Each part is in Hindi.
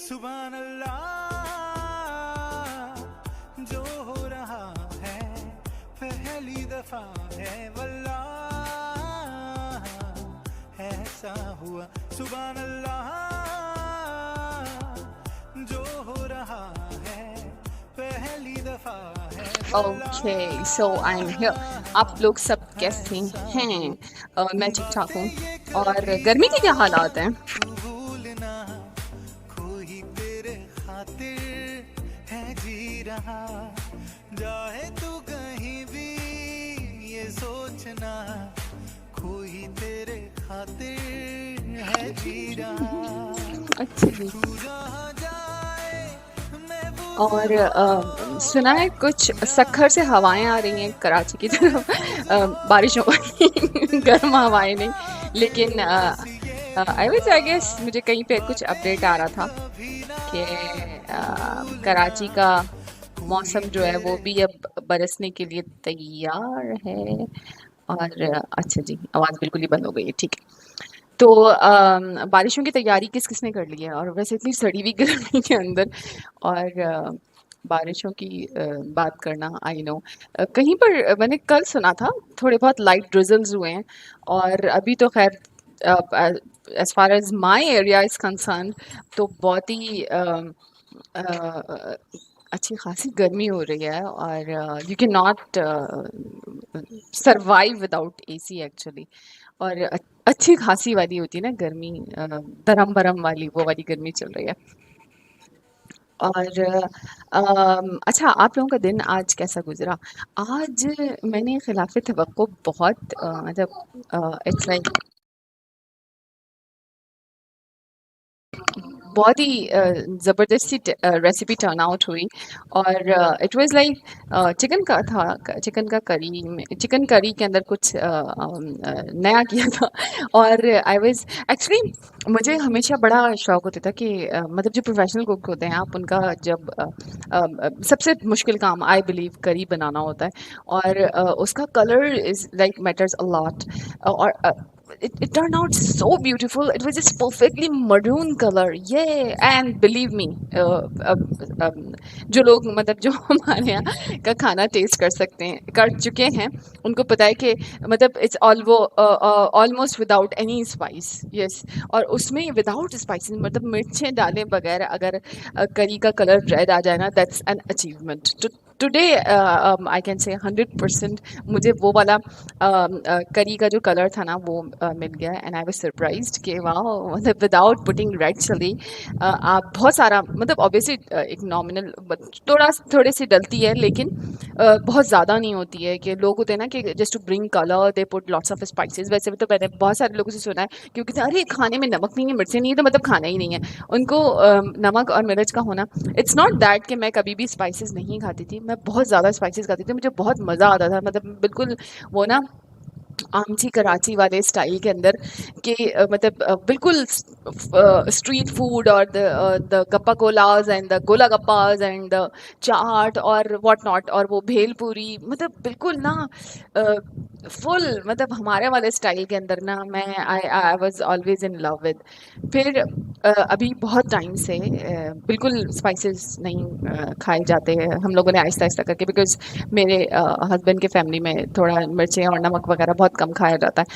सुभान अल्लाह, जो हो रहा है पहली दफा है वल्लाह, ऐसा हुआ। सुभान अल्लाह, जो हो रहा है पहली दफा है okay so I am here. आप लोग सब कैसे हैं? मैं ठीक ठाक हूँ। और गर्मी के क्या हालात हैं? भूलना, कोई तेरे खातिर है जी रहा, जाए तू कहीं भी ये सोचना, कोई तेरे खातिर है जी रहा, अच्छा जी। तू जहाँ जाए मैं वो और सुना है कुछ सखर से हवाएं आ रही हैं कराची की तरफ। बारिश हो गई गर्म हवाएं नहीं, लेकिन आई गेस मुझे कहीं पे कुछ अपडेट आ रहा था कि कराची का मौसम जो है वो भी अब बरसने के लिए तैयार है। और अच्छा जी, आवाज़ बिल्कुल ही बंद हो गई है, ठीक है। तो बारिशों की तैयारी किस किसने कर ली है? और वैसे इतनी सड़ी हुई गर्मी के अंदर और बारिशों की बात करना, आई नो कहीं पर मैंने कल सुना था थोड़े बहुत लाइट ड्रिजल्स हुए हैं। और अभी तो खैर as far as my area is concern तो बहुत ही अच्छी खासी गर्मी हो रही है। और you can not survive without AC actually. और अच्छी खासी वाली होती है ना गर्मी, दरम बरम वाली, वो वाली गर्मी चल रही है। और अच्छा, आप लोगों का दिन आज कैसा गुजरा? आज मैंने खिलाफ तवक्को बहुत मतलब इट्स लाइक बहुत ही ज़बरदस्ती रेसिपी टर्न आउट हुई। और इट वाज लाइक चिकन का था, चिकन का करी में, चिकन करी के अंदर कुछ नया किया था। और आई वाज एक्चुअली, मुझे हमेशा बड़ा शौक होता था कि मतलब जो प्रोफेशनल कुक होते हैं आप उनका जब सबसे मुश्किल काम आई बिलीव करी बनाना होता है। और उसका colour is like matters a lot. और it turned out so beautiful. It was just perfectly maroon color. Yeah, and believe me, जो लोग मतलब जो हमारे यहाँ का खाना टेस्ट कर सकते हैं, कर चुके हैं, उनको पता है कि मतलब it's almost without any spice. Yes, और उसमें विदाउट स्पाइसेस मतलब मिर्चें डाले बगैर अगर करी का कलर रेड आ जाए ना, that's an achievement. Today I can say 100% मुझे वो वाला करी का जो कलर था ना वो मिल गया। एंड आई वाज सरप्राइज्ड कि वाह, मतलब विदाउट पुटिंग रेड चिली आप बहुत सारा, मतलब ऑब्वियसली एक नॉमिनल थोड़े सी डलती है, लेकिन बहुत ज़्यादा नहीं होती है। कि लोग होते हैं ना कि just to bring colour they put lots of spices. वैसे भी तो मैंने बहुत सारे लोगों से सुना है क्योंकि अरे खाने में नमक नहीं है, मिर्चें नहीं है, तो मतलब खाना ही नहीं है। उनको नमक और मिर्च का होना, इट्स नॉट दैट कि मैं कभी भी स्पाइसेस नहीं खाती थी, मैं बहुत ज़्यादा स्पाइसेस खाती थी, मुझे बहुत मज़ा आता था। मतलब बिल्कुल वो ना आमची कराची वाले स्टाइल के अंदर कि मतलब बिल्कुल स्ट्रीट फूड और द गप्पा कोलाज एंड द गोला गप्पाज एंड द चाट और व्हाट नॉट, और वो भेलपूरी, मतलब बिल्कुल ना फुल, मतलब हमारे वाले स्टाइल के अंदर ना मैं I was always in love with. फिर अभी बहुत टाइम से बिल्कुल स्पाइसेस नहीं खाए जाते हैं हम लोगों ने आहिस्ता आहिस्ता करके, बिकॉज मेरे हस्बैंड के फैमिली में थोड़ा मिर्चें और नमक वगैरह बहुत कम खाया जाता है।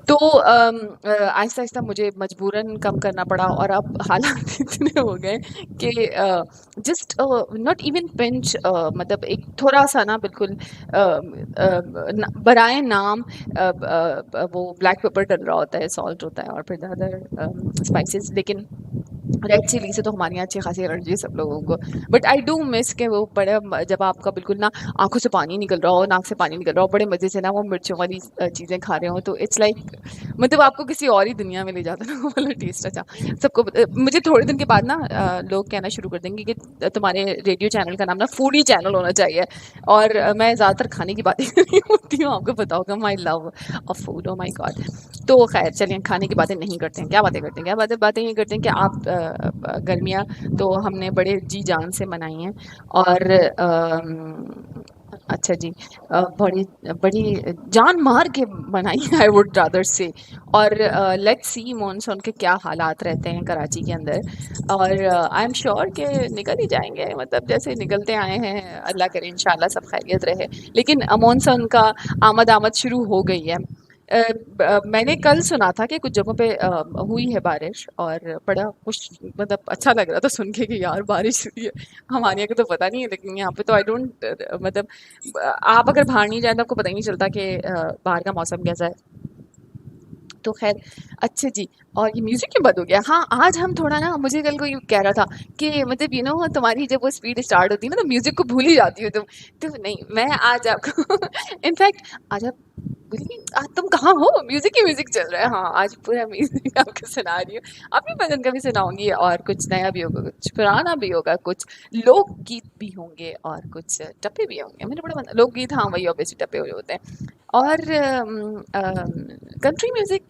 तो आहिस्ता आहिस्ता मुझे मजबूरन कम करना पड़ा। और अब हालात इतने हो गए कि जस्ट नॉट इवन पिंच, मतलब एक थोड़ा सा ना बिल्कुल बराए नाम वो ब्लैक पेपर डल रहा होता है, सॉल्ट होता है और फिर ज़्यादा स्पाइसेस। लेकिन रेड चिली से तो हमारे यहाँ अच्छी खासी एलर्जी है सब लोगों को। बट आई डू मिस के वो बड़े, जब आपका बिल्कुल ना आंखों से पानी निकल रहा हो, नाक से पानी निकल रहा हो, बड़े मज़े से ना वो मिर्चों वाली चीज़ें खा रहे हो, तो इट्स लाइक मतलब आपको किसी और ही दुनिया में ले जाता है ना वो वाला टेस्ट। अच्छा, सबको मुझे थोड़े दिन के बाद ना लोग कहना शुरू कर देंगे कि तुम्हारे रेडियो चैनल का नाम ना फूडी चैनल होना चाहिए। और मैं ज़्यादातर खाने की बातें कर रही होती हूँ, आपको पता होगा, my love of food, oh my god. तो खैर चलिए, खाने की बातें नहीं करते हैं, क्या बातें करते हैं, क्या बातें ये करते हैं कि आप गर्मियाँ तो हमने बड़े जी जान से मनाई हैं। और अच्छा जी। बड़ी बड़ी जान मार के बनाई आई वुड रादर से। और लेट्स सी मॉनसून के क्या हालात रहते हैं कराची के अंदर। और आई एम श्योर कि निकल ही जाएंगे, मतलब जैसे निकलते आए हैं, अल्लाह करे इंशाल्लाह सब खैरियत रहे। लेकिन मॉनसून का आमद शुरू हो गई है। मैंने कल सुना था कि कुछ जगहों पे हुई है बारिश, और बड़ा कुछ मतलब अच्छा लग रहा था सुन के कि यार बारिश हुई है। हमारे यहाँ का तो पता नहीं है, लेकिन यहाँ पे तो आई डोंट मतलब आप अगर बाहर नहीं जाए तो आपको पता ही नहीं चलता कि बाहर का मौसम कैसा है। तो खैर, अच्छा जी। और ये म्यूजिक क्यों बंद हो गया? हाँ, आज हम थोड़ा ना, मुझे कल कोई कह रहा था कि मतलब तुम्हारी जब वो स्पीड स्टार्ट होती है ना तो म्यूजिक को भूल ही जाती हो तुम। तो नहीं, मैं आज आपको इनफैक्ट आज आप बोलिए, आज तुम कहाँ हो? म्यूजिक ही म्यूजिक चल रहा है। हाँ, आज पूरा म्यूजिक आपको सुना रही हूँ। अपनी पसंद का भी सुनाऊंगी, और कुछ नया भी होगा, कुछ पुराना भी होगा, कुछ लोक गीत भी होंगे, और कुछ टप्पे भी होंगे। मेरे बड़ा लोक गीत, हाँ वही ऑब्वियसली टप्पे हुए होते हैं। और country music,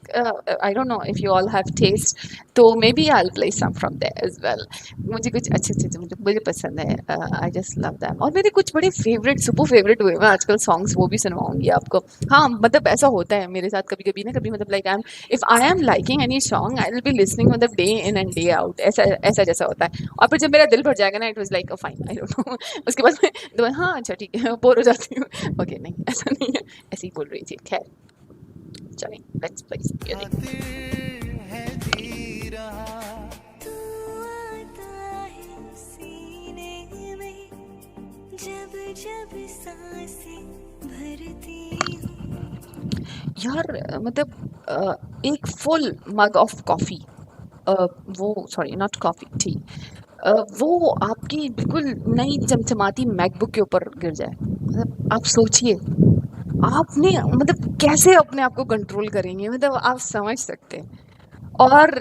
I don't know if you all have taste, तो maybe I'll play some from there as well. मुझे कुछ अच्छे अच्छे मुझे पसंद है, I just love them। और मेरे कुछ बड़े फेवरेट, सुपर फेवरेट हुए हैं आजकल सॉन्ग्स, वो भी सुनवाऊंगी आपको। हाँ, मतलब ऐसा होता है मेरे साथ कभी कभी ना, कभी मतलब like if I am liking any song I will be listening मतलब day in and day out, ऐसा ऐसा जैसा होता है। और फिर जब मेरा दिल भर जाएगा ना, it was like fine, I don't know उसके बाद मैं हाँ अच्छा ठीक है, बोर हो जाती हूँ। ओके नहीं, ऐसा नहीं है, ऐसे ही बोल रही थी। खैर चलें, लेट्स प्ले सम म्यूजिक। खातिर है जी रहा। तू आता है सीने में, जब जब सांसें भरती हूँ। यार मतलब एक फुल मग ऑफ कॉफ़ी, वो सॉरी नॉट कॉफ़ी, टी, वो आपकी बिल्कुल नई चमचमाती मैकबुक के ऊपर गिर जाए, मतलब आप सोचिए आपने मतलब कैसे अपने आप को कंट्रोल करेंगे, मतलब आप समझ सकते हैं। और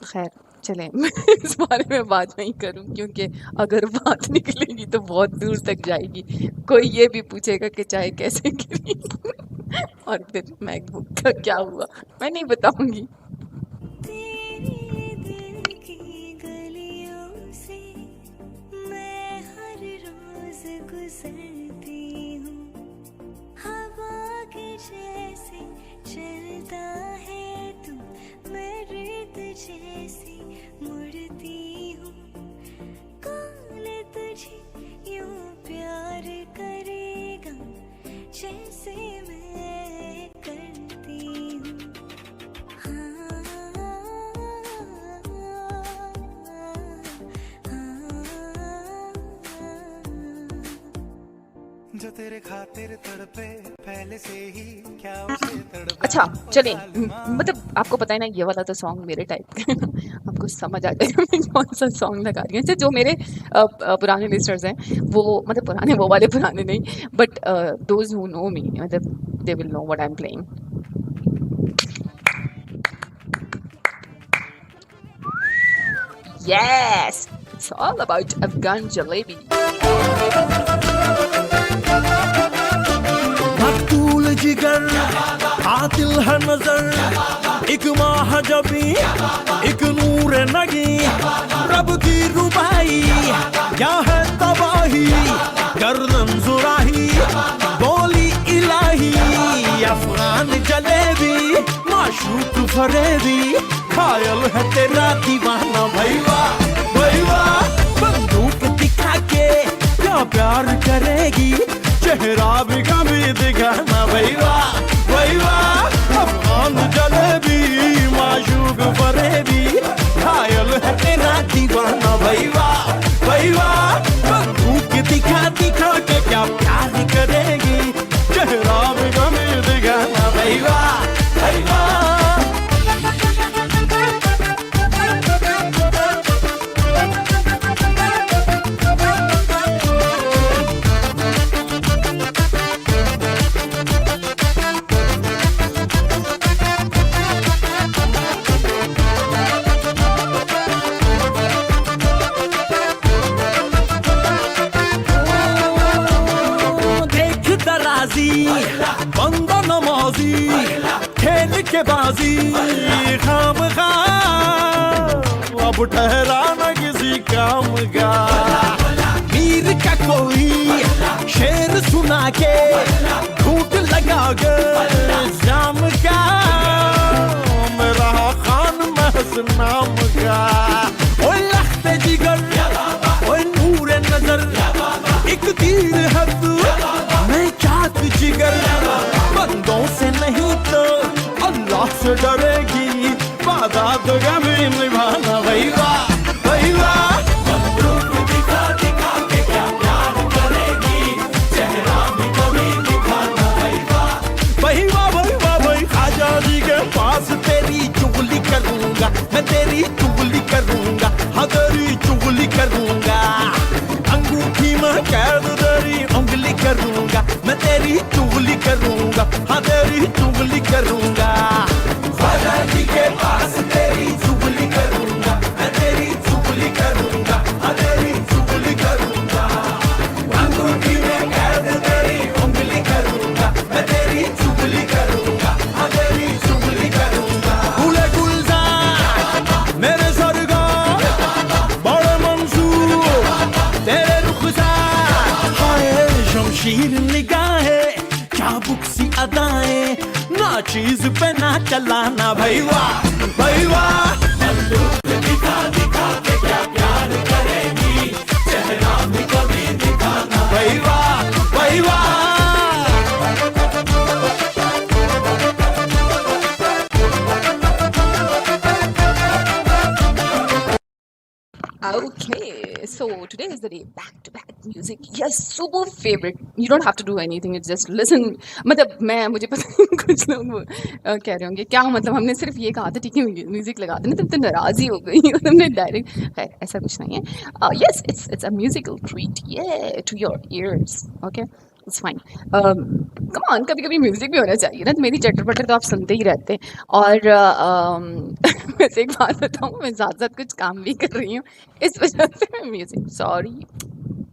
खैर चलें मैं इस बारे में बात नहीं करूं, क्योंकि अगर बात निकलेगी तो बहुत दूर तक जाएगी। कोई ये भी पूछेगा कि चाय कैसे गिरी और फिर मैकबुक का क्या हुआ, मैं नहीं बताऊंगी। तेरे दिल की गलियों से मैं हर रोज गुजरती हूँ। हवा के जैसे चलता है तू, मैं रेत जैसी मुड़ती हूँ। कौन तुझे यूं प्यार करेगा जैसे मैं करती हूँ। जो तेरे खातिर तड़पे पहले से ही, क्या उसे तड़पा अच्छा चलें, सालिमा। मतलब आपको पता है ना, ये वाला तो सॉन्ग मेरे टाइप का है ना, आपको समझ आ जाएगा मैं कौन सा सॉन्ग लगा रही हूँ। अच्छा, जो मेरे पुराने लिस्टर्स हैं, वो मतलब पुराने, वो वाले पुराने नहीं, बट दोज हु नो मी, मतलब they will know what I am playing. Yes, it's all about Afghan jalebi. मकतूल जिगर कातिल है नजर, एक महाजबी एक नूर नगी, रब की रुबाई क्या है तबाही, गर्दन जुराही बोली इलाही। अफगान जलेबी माशूक फरेबी, खायल है तेरा दीवाना भैया भैया। बंदूक दिखा के क्या प्यार करेगी, चेहरा भी कभी दिखाना भैया भैया। अफगान जलेबी माशूक फरेबी, खायल है तेरा दीवाना भैया भैया। बंदूक दिखा दिखा के क्या प्यार करेगी, चेहरा भी कभी दिखाना भैया भैया। देख दराजी बंदा नमाजी, खेल के बाजी खाम खा, अब ठहरा न किसी काम का। मीर का कोई शेर सुना के घूट लगा के जाम का मेरा खान महस नाम का ओए लखते जिगर ओए नूर नजर एक तीर है तू मैं चाहत जिगर बंदों से नहीं तो अल्लाह से डरेगी वादा तो कभी निभाना भाई वाह भाई वाह बंदूक दिखा दिखा के क्या प्यार करेगी चेहरा भी कभी दिखाना भाई वाह भाई वाह भाई वाह भाई खाजा जी के पास तेरी चुगली करूंगा मैं तेरी चुगली करूंगा हाँ तेरी चुगली करूंगा अंगूठी में कैद तेरी उंगली करूंगा मैं तेरी चुगली करूंगा हाँ तेरी चुगली करूंगा खाजा जी के पास तेरी चुगली करूंगा मैं तेरी चुगली करूंगा हाँ तेरी चुगली करूंगा अंगूठी में कैद तेरी उंगली करूंगा मैं तेरी चुगली करूंगा हाँ तेरी चुगली करूंगा गुले गुलजार मेरे सरगार बड़े मंसूर तेरे रुखसार हाय शमशीर निगाहें चाबुक सी अदाएं ना चीज पे ना चलाना भाई वाह भाई वाह बंदूक दिखा दिखा के क्या प्यार करेगी चेहरा भी कभी दिखाना भाई वाह भाई वाह Okay, so today is the day. Back-to-back music. Yes, super favorite. You don't have to do anything. It's just listen. मतलब मैं मुझे पता नहीं कुछ लोग कह रहे होंगे क्या मतलब हमने सिर्फ ये कहा था ठीक है म्यूजिक लगा देना तुम तो नाराज ही हो गई हो तुमने डायरेक्ट खैर ऐसा कुछ नहीं है. Yes, it's a musical treat. Yeah, to your ears. Okay. It's fine. Come on, कभी कभी म्यूजिक भी होना चाहिए ना. मेरी चटर पटर तो आप सुनते ही रहते हैं और वैसे एक बात बताऊँ मैं साथ साथ कुछ काम भी कर रही हूँ इस वजह से मैं म्यूजिक सॉरी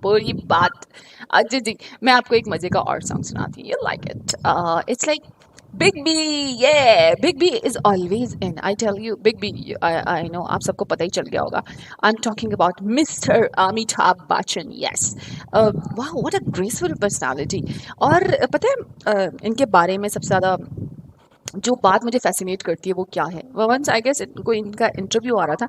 पूरी बात. अच्छा जी मैं आपको एक मज़े का और सॉन्ग सुनाती हूँ. You like it. It's like Big B, yeah, Big B is always in. I tell you, Big B, I know आप सबको पता ही चल गया होगा. I'm talking about Mr. Amitabh Bachchan. Yes, wow, what a graceful personality. और पता है इनके बारे में सबसे ज़्यादा जो बात मुझे फैसिनेट करती है वो क्या है. वंस आई गेस इनको इनका इंटरव्यू आ रहा था.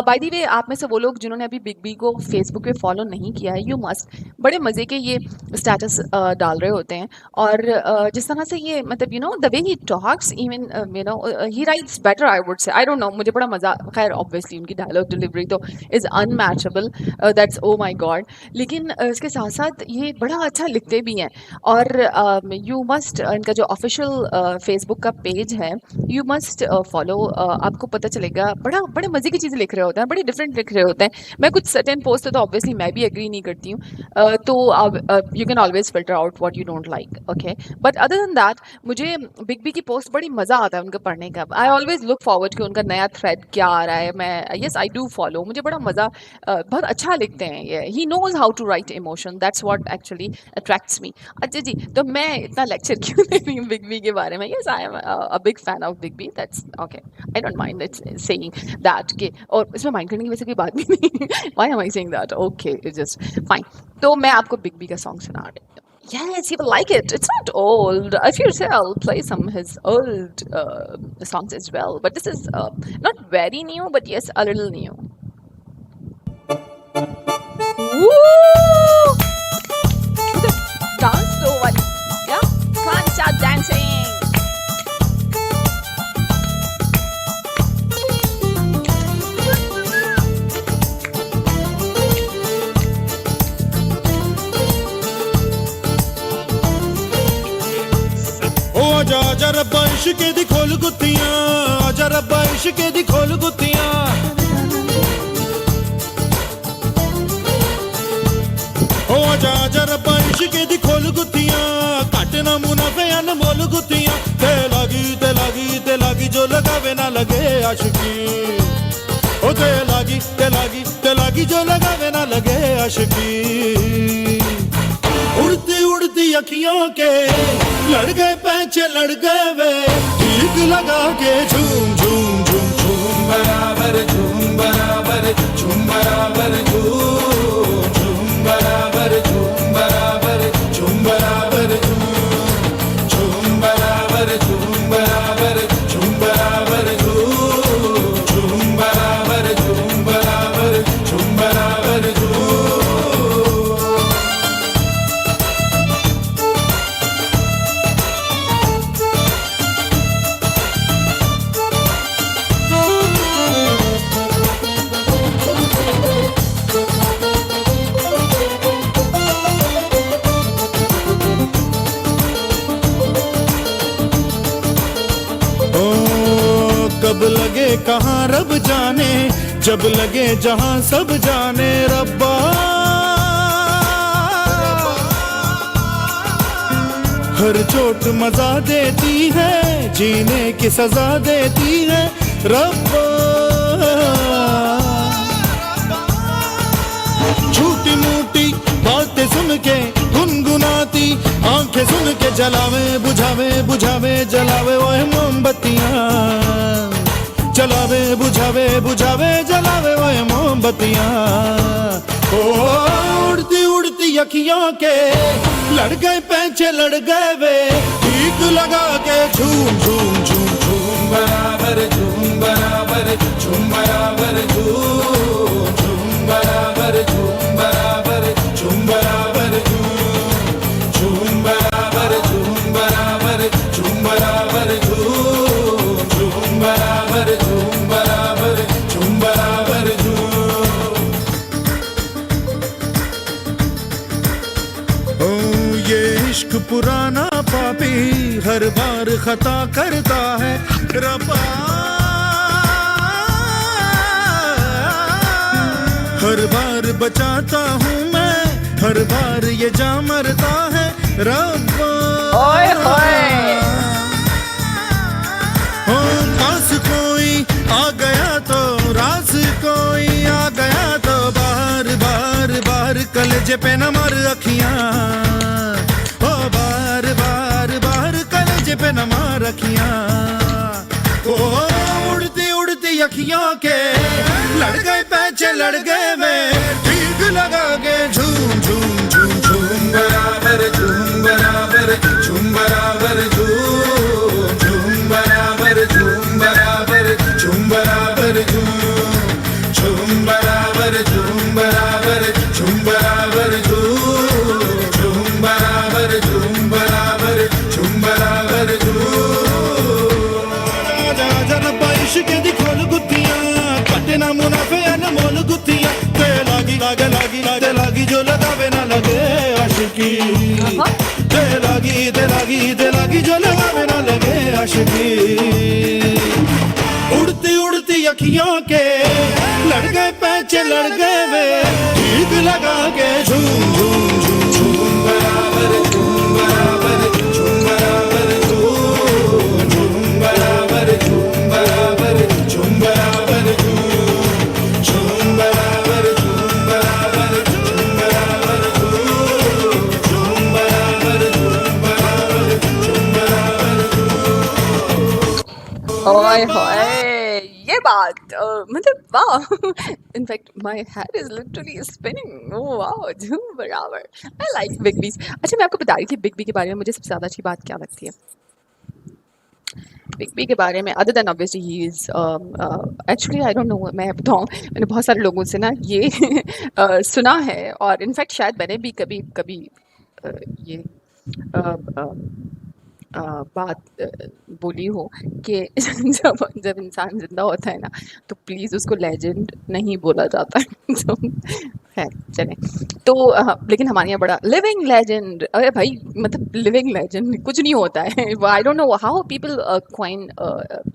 बाय द वे आप में से वो लोग जिन्होंने अभी बिग बी को फेसबुक पे फॉलो नहीं किया है यू मस्ट. बड़े मज़े के ये स्टेटस डाल रहे होते हैं और जिस तरह से ये मतलब you know the way he talks even you know he rights better I would say. I don't know मुझे बड़ा मज़ा. खैर ऑब्वियसली उनकी डायलॉग डिलीवरी तो is unmatchable. That's oh my god. लेकिन इसके साथ साथ ये बड़ा अच्छा लिखते भी हैं और यू मस्ट इनका जो ऑफिशियल फेसबुक का पेज है यू मस्ट फॉलो. आपको पता चलेगा बड़े मज़े की चीज़ें लिख रहे होते हैं बड़े डिफरेंट लिख रहे होते हैं. मैं कुछ सर्टेन पोस्ट है तो ऑब्वियसली मैं भी एग्री नहीं करती हूँ तो you can always filter out what you don't like. Okay but other than that मुझे बिग बी की पोस्ट बड़ी मज़ा आता है उनका पढ़ने का. आई ऑलवेज लुक फॉरवर्ड कि उनका नया थ्रेड क्या आ रहा है. मैं येस आई डू फॉलो. मुझे बड़ा मज़ा बहुत अच्छा लिखते हैं ये. He knows how to write emotion. That's what actually attracts me. अच्छा जी तो मैं इतना लेक्चर क्यों दे रही हूँ बिग बी के बारे में. Yes I am a big fan of Big B. That's okay. I don't mind it saying that. कि और इसमें माइंड करने की वैसे कोई बात भी नहीं. Why am I saying that? Okay, it's just fine. तो मैं आपको Big B का सॉन्ग सुना रही हूँ. Yes, you will like it. It's not old. If you say I'll play some his old songs as well. But this is not very new, but yes, a little new. Woo! Dance to what? Yeah, can't stop dancing. आजा आजा रब्बा इश्क दी खोल गुत्तियां आजा रब्बा इश्क दी खोल गुत्तियां ओ आजा आजा रब्बा इश्क दी खोल गुत्तियां घट ना मुनाफे अनमोल गुत्तियां ते लागी जो लगावे ना लगे आशिकी ओ ते लागी जो लगावे ना लगे आशिकी उड़ती अखियों के लड़ गए पैंचे लड़ गए वे ठीक लगा के झूम झूम झूम झूम बराबर झूम बराबर झूम बराबर झूम झूम बराबर झूम बराबर जब लगे जहां सब जाने रब्बा। हर चोट मजा देती है, जीने की सजा देती है रब्बा। झूठी मूठी बातें सुन के गुनगुनाती आंखें सुन के जलावे बुझावे बुझावे जलावे ओए मोमबत्तियां। जलावे बुझावे बुझावे जलावे ओए मोमबत्तियां। ओ उड़ती उड़ती अखियों के लड़ गए पैंचे लड़ गए वे, ठीक लगा के झूम झूम झूम झूम बराबर झूम बराबर झूम बराबर झूम झूम बराबर झूम बराबर झूम बराबर झूम बराबर झूम बराबर झूम बराबर झूम बराबर झूम बराबर झूम बराबर झूम। ओ ये इश्क पुराना पापी हर बार खता करता है रब्बा। हर बार बचाता हूँ मैं, हर बार ये जा मरता है रब्बा। ओए होए। ओ पास कोई आ गया तो रास कोई आ गया तो बाहर बाहर बाहर कलेजे पे न मार अखियां। ओ बार बार बाहर कलेजे पे न मार अखियां। ओ उड़ती उड़ती अखियों के लड़ गए पैचे लड़ गए वे, ठीक लगा के झूम झूम झूम झूम बराबर झूम बराबर झूम बराबर झूम झूम बराबर झूम बराबर झूम बराबर झूम बराबर झूम बराबर झूम बराबर झूम बराबर झूम बराबर झूम बराबर इश्क दी खोल गुत्तियां कटे ना मुनाफे न मोल गुत्तियां। ते लागी लागे लागी लागे लागी जो लगावे ना लगे आशिकी। ते लागी जो लगावे ना लगे आशिकी। उड़ती उड़ती अखियों के लड़ गए पैचे लड़ गए वे, ठीक लगा के झूम झूम झूम झूम बराबर झूम बराबर झूम बराबर झूम बराबर झूम बराबर झूम बराबर झूम बराबर झूम बराबर झूम बराबर झूम बराबर झूम बराबर झूम बराबर। ओए होए, ये बात मतलब वाह। In fact my head is literally spinning. Oh wow, झूम बराबर। आई लाइक बिग बीज। अच्छा, मैं आपको बता रही थी बिग बी के बारे में मुझे सबसे ज़्यादा अच्छी बात क्या लगती है बिग बी के बारे में, other than obviously he is actually I don't know, मैं बताऊँ मैंने बहुत सारे लोगों से ना ये सुना है, और इनफैक्ट शायद मैंने भी कभी कभी ये बात बोली हो कि जब इंसान जिंदा होता है ना तो प्लीज़ उसको लेजेंड नहीं बोला जाता है। तो खैर चलें तो लेकिन हमारे यहाँ बड़ा लिविंग लेजेंड। अरे भाई मतलब लिविंग लेजेंड कुछ नहीं होता है। I don't know how people coin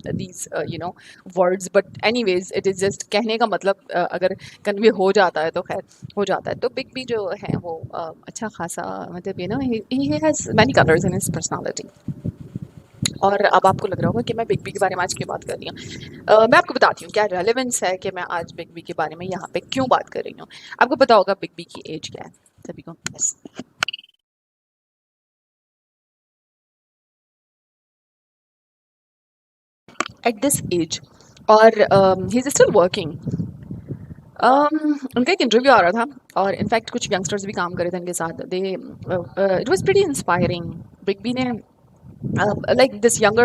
these you know words, but anyways it is just कहने का मतलब अगर कन्वे हो जाता है तो खैर हो जाता है। तो बिग बी जो है वो अच्छा खासा मतलब you no he has many colours in his personality. और अब आपको लग रहा होगा कि मैं बिग बी के बारे में आज क्यों बात कर रही हूँ। मैं आपको बताती हूँ क्या रेलेवेंस है कि मैं आज बिग बी के बारे में यहाँ पे क्यों बात कर रही हूँ। आपको पता होगा बिग बी की एज क्या है सभी को? यस, एट दिस एज, और ही इज स्टिल वर्किंग। उनका एक इंटरव्यू आ रहा था और इनफैक्ट कुछ यंगस्टर्स भी काम कर रहे थे उनके साथ। They it was pretty inspiring. Big B ने like this younger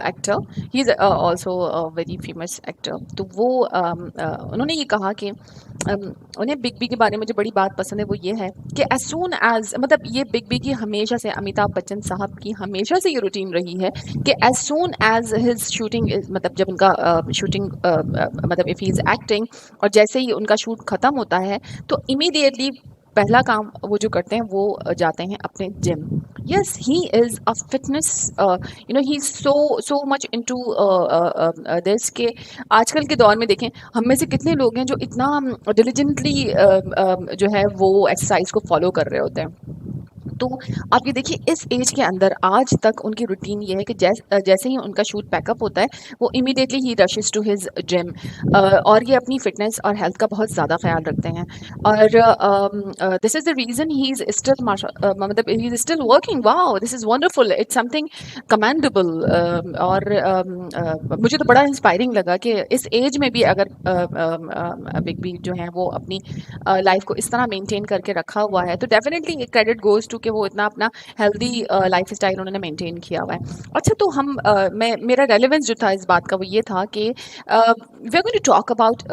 actor, he's also a very famous actor, तो वो उन्होंने ये कहा कि उन्हें बिग बी के बारे में जो बड़ी बात पसंद है वो ये है कि as soon as मतलब ये बिग बी की हमेशा से, अमिताभ बच्चन साहब की हमेशा से ये रूटीन रही है कि as soon as his shooting मतलब जब उनका शूटिंग मतलब if he is acting और जैसे ही उनका शूट ख़त्म होता है तो इमीडिएटली पहला काम वो जो करते हैं वो जाते हैं अपने gym. Yes, he is a fitness, he's so much into this के आजकल के दौर में देखें हम में से कितने लोग हैं जो इतना diligently जो है वो एक्सरसाइज को फॉलो कर रहे होते हैं। तो आप ये देखिए इस एज के अंदर आज तक उनकी रूटीन ये है कि जैसे ही उनका शूट पैकअप होता है वो इमीडिएटली ही रशेस टू हिज जिम, और ये अपनी फिटनेस और हेल्थ का बहुत ज़्यादा ख्याल रखते हैं। और this is the reason he is still मतलब he is still working. Wow, this is wonderful, it's something commendable. और मुझे तो बड़ा इंस्पायरिंग लगा कि इस एज में भी अगर बिग बी जो है वो अपनी लाइफ को इस तरह मेंटेन करके रखा हुआ है तो डेफिनेटली क्रेडिट गोज टू कि वो इतना अपना हेल्दी लाइफ स्टाइल उन्होंने मेंटेन किया हुआ है। अच्छा, तो हम मेरा रेलेवेंस जो था इस बात का वो ये था कि we are going to talk about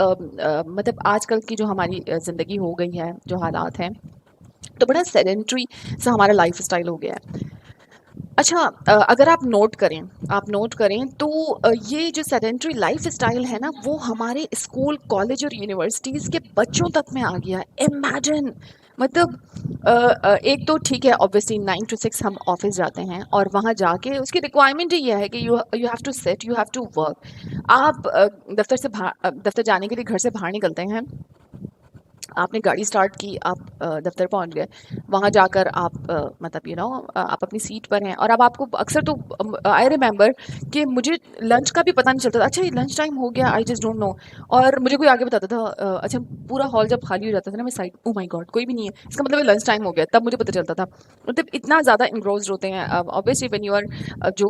मतलब आजकल की जो हमारी ज़िंदगी हो गई है, जो हालात हैं, तो बड़ा सेडेंट्री सा हमारा लाइफ स्टाइल हो गया है। अच्छा, अगर आप नोट करें तो ये जो सेडेंट्री लाइफ स्टाइल है ना वो हमारे स्कूल, कॉलेज और यूनिवर्सिटीज़ के बच्चों तक में आ गया है। इमेजिन, मतलब एक तो ठीक है ऑब्वियसली 9 to 6 हम ऑफिस जाते हैं और वहाँ जाके उसकी रिक्वायरमेंट ही ये है कि you have to sit, you have to work. आप दफ्तर जाने के लिए घर से बाहर निकलते हैं, आपने गाड़ी स्टार्ट की, आप दफ्तर पहुंच गए, वहाँ जाकर आप मतलब आप अपनी सीट पर हैं और अब आपको अक्सर तो आई रिमेंबर कि मुझे लंच का भी पता नहीं चलता था। अच्छा, ये लंच टाइम हो गया, आई जस्ट डोंट नो। और मुझे कोई आगे बताता था, अच्छा पूरा हॉल जब खाली हो जाता था ना, मैं साइड, ओ माय गॉड कोई भी नहीं है, इसका मतलब लंच टाइम हो गया, तब मुझे पता चलता था। मतलब इतना ज़्यादा इंग्रोज होते हैं। ऑब्वियसली व्हेन यू आर जो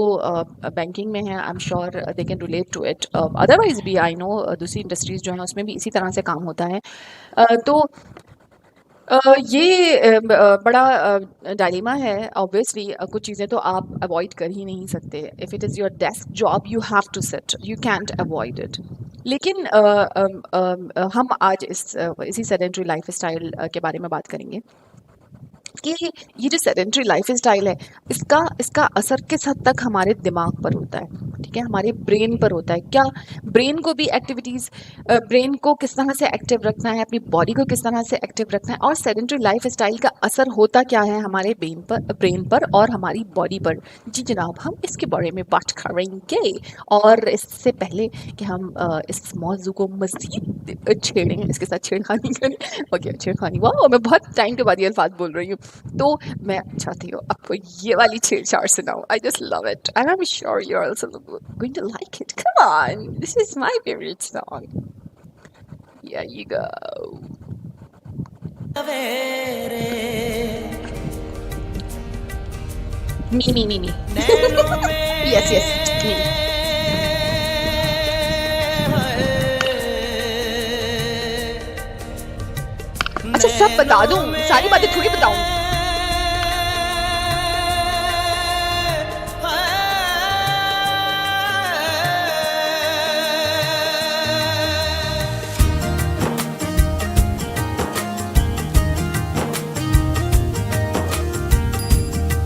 बैंकिंग में हैं, I am sure they can relate to it. Otherwise भी आई नो दूसरी इंडस्ट्रीज जो हैं उसमें भी इसी तरह से काम होता है। तो ये बड़ा डायलेमा है। ऑब्वियसली कुछ चीज़ें तो आप अवॉइड कर ही नहीं सकते। If it is your desk job you have to sit, you can't avoid it. लेकिन हम आज इसी सेडेंट्री लाइफ स्टाइल के बारे में बात करेंगे कि ये जो सेडेंट्री लाइफ स्टाइल है इसका असर किस हद तक हमारे दिमाग पर होता है, ठीक है, हमारे ब्रेन पर होता है। क्या ब्रेन को भी एक्टिविटीज़, ब्रेन को किस तरह से एक्टिव रखना है, अपनी बॉडी को किस तरह से एक्टिव रखना है, और सेडेंट्री लाइफ स्टाइल का असर होता क्या है हमारे ब्रेन पर और हमारी बॉडी पर। जी जनाब, हम इसके बारे में बात करेंगे। और इससे पहले कि हम इस मौजू को मज़ीद छेड़ें, इसके साथ छेड़खानी करें, ओके छेड़खानी, वाह मैं बहुत टाइम के बाद ये अल्फाज बोल रही हूँ, तो मैं चाहती हूँ आपको ये वाली छेड़छाड़ सुनाऊं। I just love it and I am sure you are also going to like it. Come on, this is my favourite song. Here you go. Me yes yes me. अच्छा, सब बता दूं, सारी बातें थोड़ी बताऊं।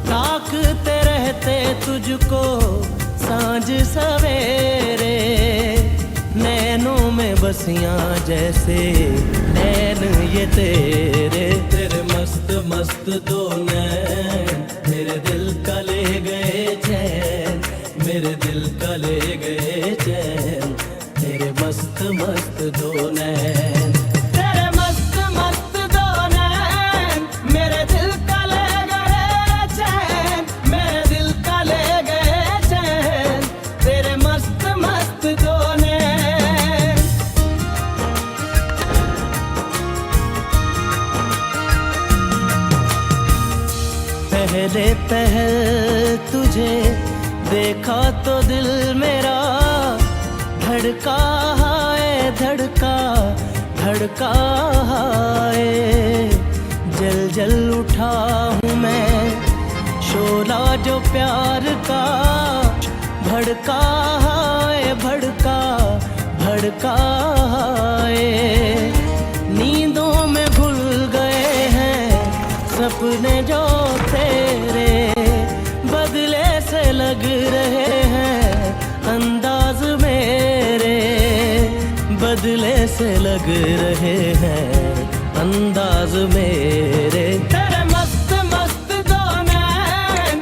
ताकते रहते तुझको सांझ सवेरे, नैनों में बसियां जैसे नैन ये तेरे मस्त मस्त दो नैन, मेरे दिल का ले गए चैन, मेरे दिल का ले गए चैन, तेरे मस्त मस्त दो नैन, तेरे मस्त मस्त दो नैन, मेरे दिल का ले गए चैन, मेरे दिल का ले गए चैन, तेरे मस्त मस्त दो नैन। पहले पहल तुझे देखा तो दिल मेरा धड़का है, धड़का धड़का है, जल जल उठा हूँ मैं, शोला जो प्यार का भड़का है, भड़का भड़का है, नींदों में भूल गए हैं सपने जो तेरे, बदले से लग रहे हैं अंदाज मेरे, बदले से लग रहे हैं अंदाज मेरे, तेरे मस्त मस्त दो नैन,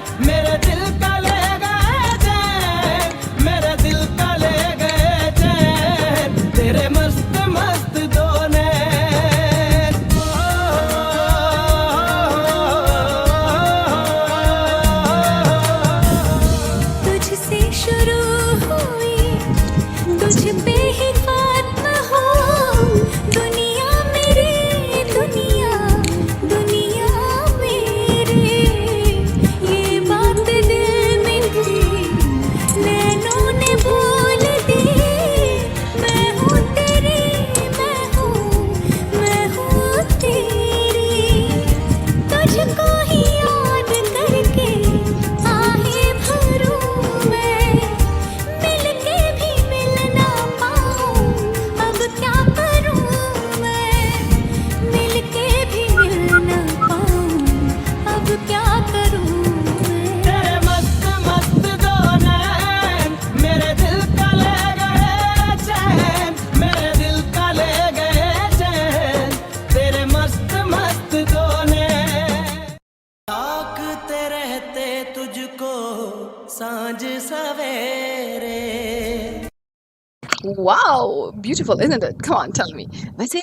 Wow, beautiful, isn't it? Come on, tell me. वैसे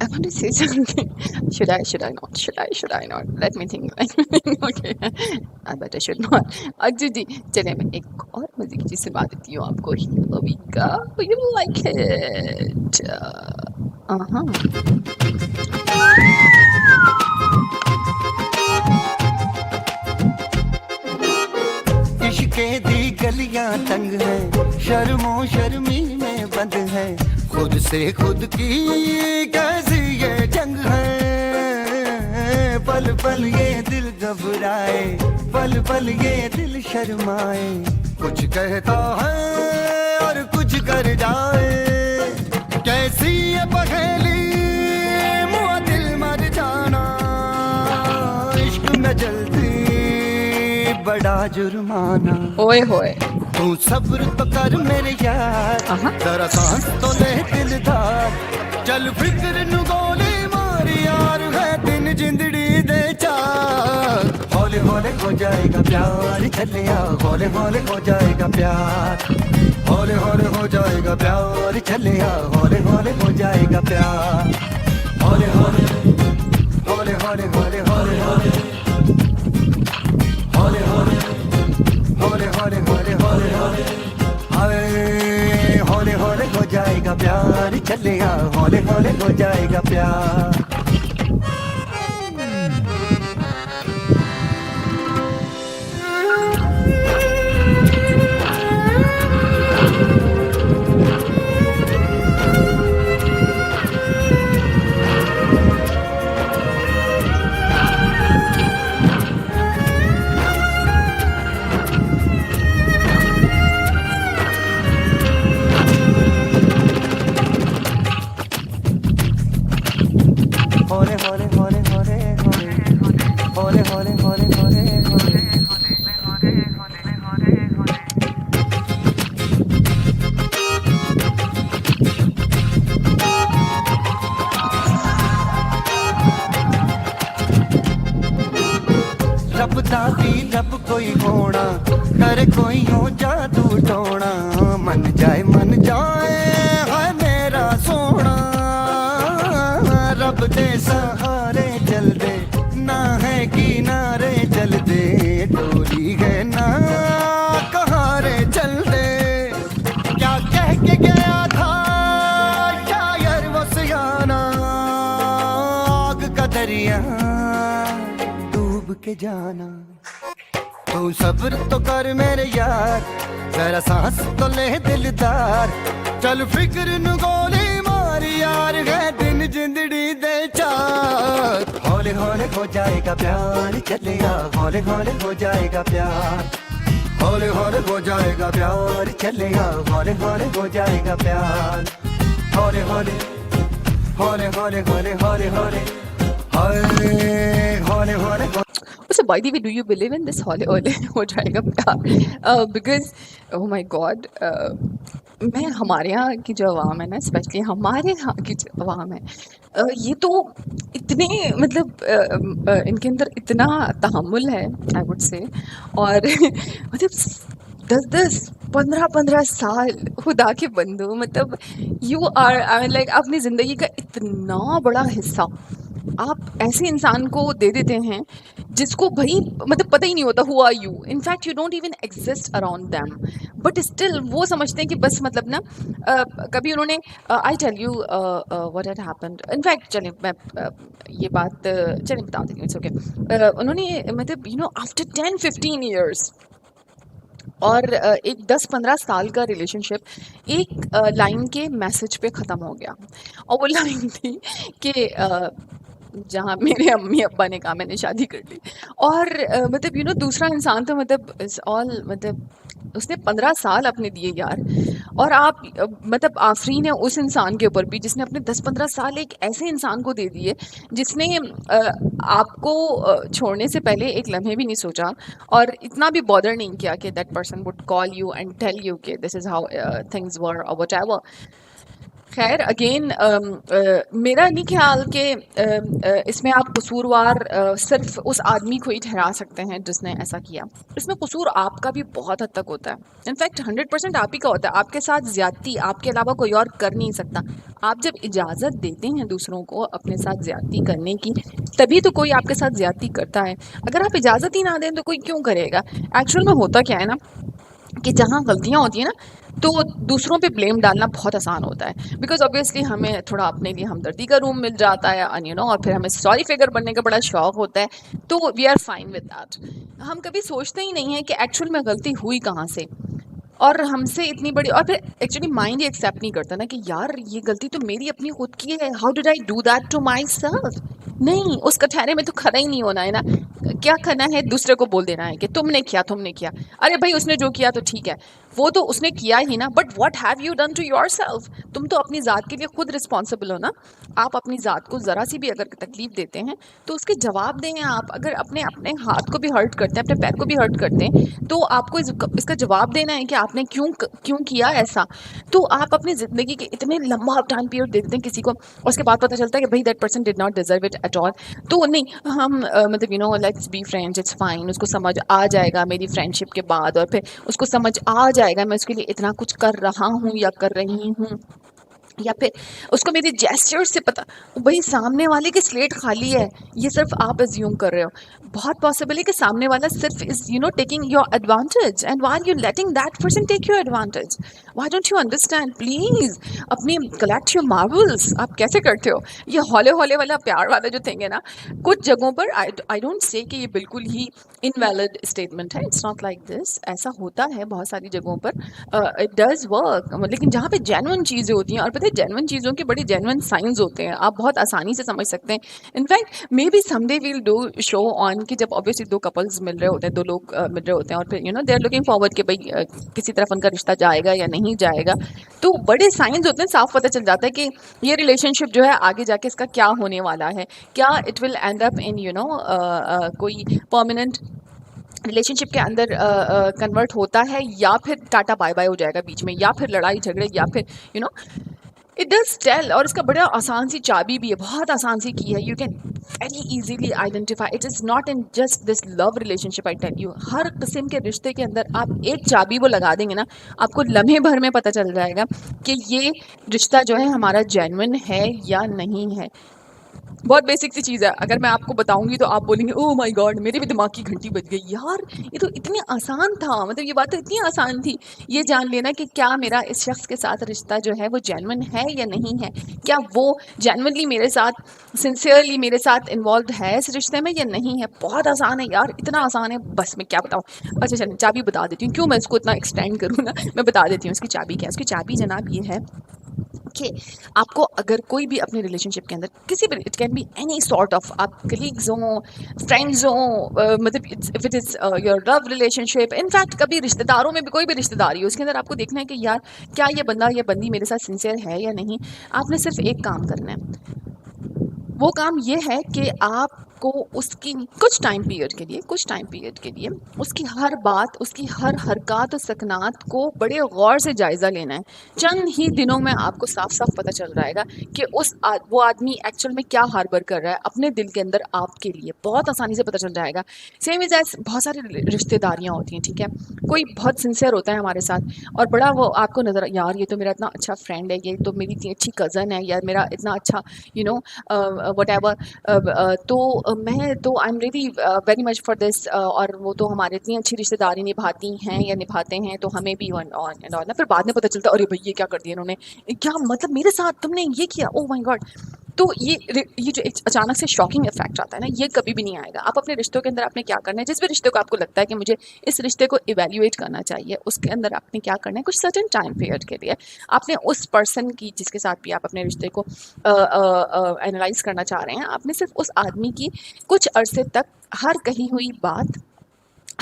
I want to say something. Should I? Should I not? Should I not? Let me think. Let me think. Okay, I bet I should not. अच्छा जी, चलिए मैं एक और मजे की चीज़ सुना देती हूँ आपको. Lovika, you like it? इश्के दी गलियां तंग है, शर्मो शर्मी में बंद है, खुद से खुद की कैसी ये जंग है. पल पल ये दिल घबराए, पल पल ये दिल शर्माए, कुछ कहता है और कुछ कर जाए. कैसी ये पहेली, मुआ दिल मर जाना, इश्क में जल्दी बड़ा जुर्माना. ओए होए. तू सब्र तो कर मेरे यार, जरा सांस तो ले दिलदार, चल फिक्र नु गोली मार यार, है दिन जिंदड़ी दे चार. हौले हौले हो जाएगा प्यार, चले आ हौले हौले हो जाएगा प्यार, हौले हौले हो जाएगा प्यार, चले आ हौले हौले हो जाएगा प्यार. हौले हौले हौले हौले हौले हौले हौले हौले हौले हौले हौले हौले हौले हौले हाय, हौले हौले हो जाएगा प्यार, चले आ हौले हौले हो जाएगा प्यार. हौले हौले हौले हौले हौले हौले हौले हौले हौले हौले. रब दादी रब कोई होना, करे कोई हो जादू टोना, मन जाए है मेरा सोना. रब दे सहारे चल दे, ना है किनारे चल दे, डोली है ना कहारे चल दे. क्या कह के गया था शायर वो सियाना, आग का दरिया डूब के जाना. तू सब्र तो कर मेरे यार, जरा सांस तो ले दिलदार, चल फिक्र नु गोली मार यार, है दिन जिंदड़ी दे चार. हौले हौले हो जाएगा प्यार, चले आ हौले हौले हो जाएगा प्यार, हौले हौले हो जाएगा प्यार, चले आ हौले हौले हो जाएगा प्यार. हौले हौले हौले हौले हौले हौले हौले हौले हौले. So by the way, do you believe in this hole हो जाएगा प्यार? Because oh my God, मैं हमारे यहाँ की जो अवाम है ना, स्पेशली हमारे यहाँ की जो अवाम है, ये तो इतने मतलब इनके अंदर इतना तहम्मुल है, आई वुड से. और मतलब 10-15 साल खुदा के बंदो, मतलब यू आर लाइक अपनी ज़िंदगी का इतना बड़ा हिस्सा आप ऐसे इंसान को दे देते हैं जिसको भाई मतलब पता ही नहीं होता who are you. In fact you don't even exist around them, but still वो समझते हैं कि बस मतलब ना कभी उन्होंने I tell you what had happened. In fact चलिए मैं ये बात चलिए बता देती हूँ. It's okay. उन्होंने मतलब यू नो आफ्टर 10-15 ईयर्स और एक 10-15 साल का रिलेशनशिप एक लाइन के मैसेज पे ख़त्म हो गया. और वो लाइन थी कि जहाँ मेरे अम्मी अब्बा ने कहा मैंने शादी कर ली. और मतलब यू नो दूसरा इंसान तो मतलब इट्स ऑल मतलब उसने 15 साल अपने दिए यार. और आप मतलब आफरीन है उस इंसान के ऊपर भी जिसने अपने 10-15 साल एक ऐसे इंसान को दे दिए जिसने आपको छोड़ने से पहले एक लम्हे भी नहीं सोचा और इतना भी बॉदर नहीं किया कि that person would call you and tell you कि this is how things were और व्हाटएवर. खैर अगेन मेरा नहीं ख्याल कि इसमें आप कसूरवार सिर्फ उस आदमी को ही ठहरा सकते हैं जिसने ऐसा किया। इसमें कसूर आपका भी बहुत हद तक होता है। इनफैक्ट 100% आप ही का होता है। आपके साथ ज्यादती आपके अलावा कोई और कर नहीं सकता। आप जब इजाज़त देते हैं दूसरों को अपने साथ ज्यादती करने की, तभी तो कोई आपके साथ ज्यादती करता है। अगर आप इजाज़त ही ना दें तो कोई क्यों करेगा। एक्चुअल में होता क्या है ना कि जहाँ गलतियाँ होती हैं ना, तो दूसरों पे ब्लेम डालना बहुत आसान होता है। बिकॉज ऑब्वियसली हमें थोड़ा अपने लिए हमदर्दी का रूम मिल जाता है एंड यू नो, और फिर हमें सॉरी फिगर बनने का बड़ा शौक होता है, तो we are fine with that. हम कभी सोचते ही नहीं है कि एक्चुअल में गलती हुई कहाँ से, और हमसे इतनी बड़ी, और फिर एक्चुअली माइंड ही एक्सेप्ट नहीं करता ना कि यार ये गलती तो मेरी अपनी खुद की है। How did I do that to myself. नहीं, उस कटहरे में तो खड़ा ही नहीं होना है ना। क्या करना है, दूसरे को बोल देना है कि तुमने किया। अरे भाई उसने जो किया तो ठीक है, वो तो उसने किया ही ना, but what have you done to yourself. तुम तो अपनी ज़ात के लिए खुद रिस्पॉन्सिबल हो ना। आप अपनी ज़ात को ज़रा सी भी अगर तकलीफ देते हैं तो उसके जवाब दें। आप अगर अपने अपने हाथ को भी हर्ट करते हैं, अपने पैर को भी हर्ट करते हैं, तो आपको इसका जवाब देना है कि आपने क्यों किया ऐसा। तो आप अपनी ज़िंदगी के इतने लंबा टाइम पीरियड दे देते हैं किसी को, और उसके बाद पता चलता है कि भाई that person did not deserve it at all. तो नहीं, हम मतलब you no let's be friends, it's fine. उसको समझ आ जाएगा मेरी फ्रेंडशिप के बाद, और फिर उसको समझ आ जाएगा मैं उसके लिए इतना कुछ कर रहा हूँ या कर रही हूँ, या फिर उसको मेरे जेस्चर से पता, भाई सामने वाले की स्लेट खाली है, ये सिर्फ आप अज्यूम कर रहे हो। बहुत पॉसिबल है कि सामने वाला सिर्फ is you know taking your advantage, and why you letting that person take your advantage. Why don't you understand, please अपनी कलेक्ट योर मार्वल्स। आप कैसे करते हो ये हौले हौले वाला प्यार वाला जो थिंग है ना, कुछ जगहों पर आई डोंट से कि ये बिल्कुल ही इनवैलिड स्टेटमेंट है। इट्स नॉट लाइक दिस, ऐसा होता है बहुत सारी जगहों पर, इट डज वर्क। लेकिन जहाँ पे जेन्युइन चीज़ें होती हैं, और पता है जेन्युइन चीज़ों के बड़े जेन्युइन साइंस होते हैं, आप बहुत आसानी से समझ सकते हैं। In fact maybe someday we'll do show on कि जब ऑब्वियसली दो कपल्स मिल रहे होते हैं, दो लोग मिल रहे होते हैं, और फिर you know they are looking forward कि भाई किसी तरफ उनका रिश्ता जाएगा या नहीं जाएगा, तो बड़े साइंस होते हैं। साफ पता चल जाता है कि ये रिलेशनशिप जो है आगे जाके इसका क्या होने वाला है, क्या it will and up in you know कोई परमानेंट रिलेशनशिप के अंदर कन्वर्ट होता है, या फिर टाटा बाय बाय हो जाएगा बीच में, या फिर लड़ाई झगड़े, या फिर you know it does tell. और इसका बड़ा आसान सी चाबी भी है, बहुत आसान सी की है। You can very easily identify. It is not in just this love relationship, I tell you. हर किस्म के रिश्ते के अंदर आप एक चाबी वो लगा देंगे ना, आपको लम्हे भर में पता चल जाएगा कि ये रिश्ता जो है हमारा जेन्युइन है या नहीं है। बहुत बेसिक सी चीज़ है, अगर मैं आपको बताऊंगी तो आप बोलेंगे ओह माय गॉड, मेरे भी दिमाग की घंटी बज गई यार, ये तो इतनी आसान था। मतलब ये बात तो इतनी आसान थी, ये जान लेना कि क्या मेरा इस शख्स के साथ रिश्ता जो है वो जेन्युइन है या नहीं है, क्या वो जेन्युइनली मेरे साथ सिंसियरली मेरे साथ इन्वॉल्व है इस रिश्ते में या नहीं है। बहुत आसान है यार, इतना आसान है, बस मैं क्या बताऊँ। अच्छा चलिए चाबी बता देती हूँ, क्यों मैं इसको इतना एक्सटेंड करूँ ना, मैं बता देती हूँ इसकी चाबी क्या है। इसकी चाबी जनाब ये है कि आपको अगर कोई भी अपने रिलेशनशिप के अंदर किसी भी, it can be any sort of, आप कलीग्स हों, फ्रेंड्स हों, मतलब if it is your love relationship, in fact कभी रिश्तेदारों में भी कोई भी रिश्तेदारी हो, उसके अंदर आपको देखना है कि यार क्या ये बंदा या बंदी मेरे साथ सिंसियर है या नहीं। आपने सिर्फ एक काम करना है, वो काम ये है कि आपको उसकी कुछ टाइम पीरियड के लिए उसकी हर बात, उसकी हर हरकत और सकनात को बड़े गौर से जायज़ा लेना है। चंद ही दिनों में आपको साफ साफ पता चल जाएगा कि वो आदमी एक्चुअल में क्या हार्बर कर रहा है अपने दिल के अंदर आपके लिए, बहुत आसानी से पता चल जाएगा। सेम इज़ एज बहुत सारी रिश्तेदारियाँ होती हैं, ठीक है, कोई बहुत सिंसियर होता है हमारे साथ और बड़ा वो आपको नज़र, यार ये तो मेरा इतना अच्छा फ्रेंड है, ये तो मेरी इतनी अच्छी कज़न है, यार मेरा इतना अच्छा यू नो whatever, तो मैं तो I am really very much for this, और वो तो हमारे इतनी अच्छी रिश्तेदारी निभाती हैं या निभाते हैं, तो हमें भी ऑन एंड ऑन ना। फिर बाद में पता चलता है अरे भाई ये क्या कर दिया इन्होंने, क्या मतलब मेरे साथ तुमने ये किया, ओह माय गॉड। तो ये जो अचानक से शॉकिंग इफेक्ट आता है ना, ये कभी भी नहीं आएगा। आप अपने रिश्तों के अंदर आपने क्या करना है, जिस भी रिश्ते को आपको लगता है कि मुझे इस रिश्ते को इवेल्युएट करना चाहिए, उसके अंदर आपने क्या करना है, कुछ सर्टेन टाइम पीरियड के लिए आपने उस पर्सन की, जिसके साथ भी आप अपने रिश्ते को एनालाइज करना चाह रहे हैं, आपने सिर्फ उस आदमी की कुछ अरसे तक हर कही हुई बात,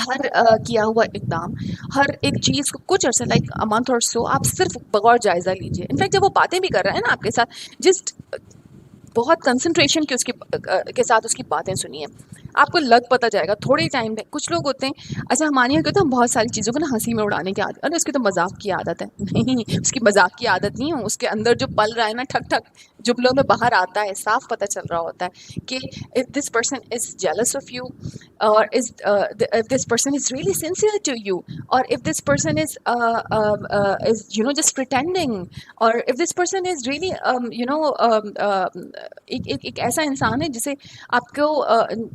हर किया हुआ इकदाम, हर एक चीज़ को कुछ अर्से लाइक अ मंथ और सो आप सिर्फ बगौर जायज़ा लीजिए। इनफैक्ट जब वो बातें भी कर रहा है ना आपके साथ, जस्ट बहुत कंसंट्रेशन की उसकी के साथ उसकी बातें सुनिए। आपको लग पता जाएगा थोड़े टाइम में। कुछ लोग होते हैं, अच्छा हमारे यहाँ क्या होता है, हम बहुत सारी चीज़ों को ना हंसी में उड़ाने की आदत, अरे उसकी तो मजाक की आदत है। नहीं, उसकी मजाक की आदत नहीं है, उसके अंदर जो पल रहा है ना, ठक ठक जुमलों में बाहर आता है, साफ पता चल रहा होता है कि if this person is jealous of you, or if this person is really sincere to you, or if this person is just pretending, or if this person is really एक ऐसा इंसान है जिसे आपको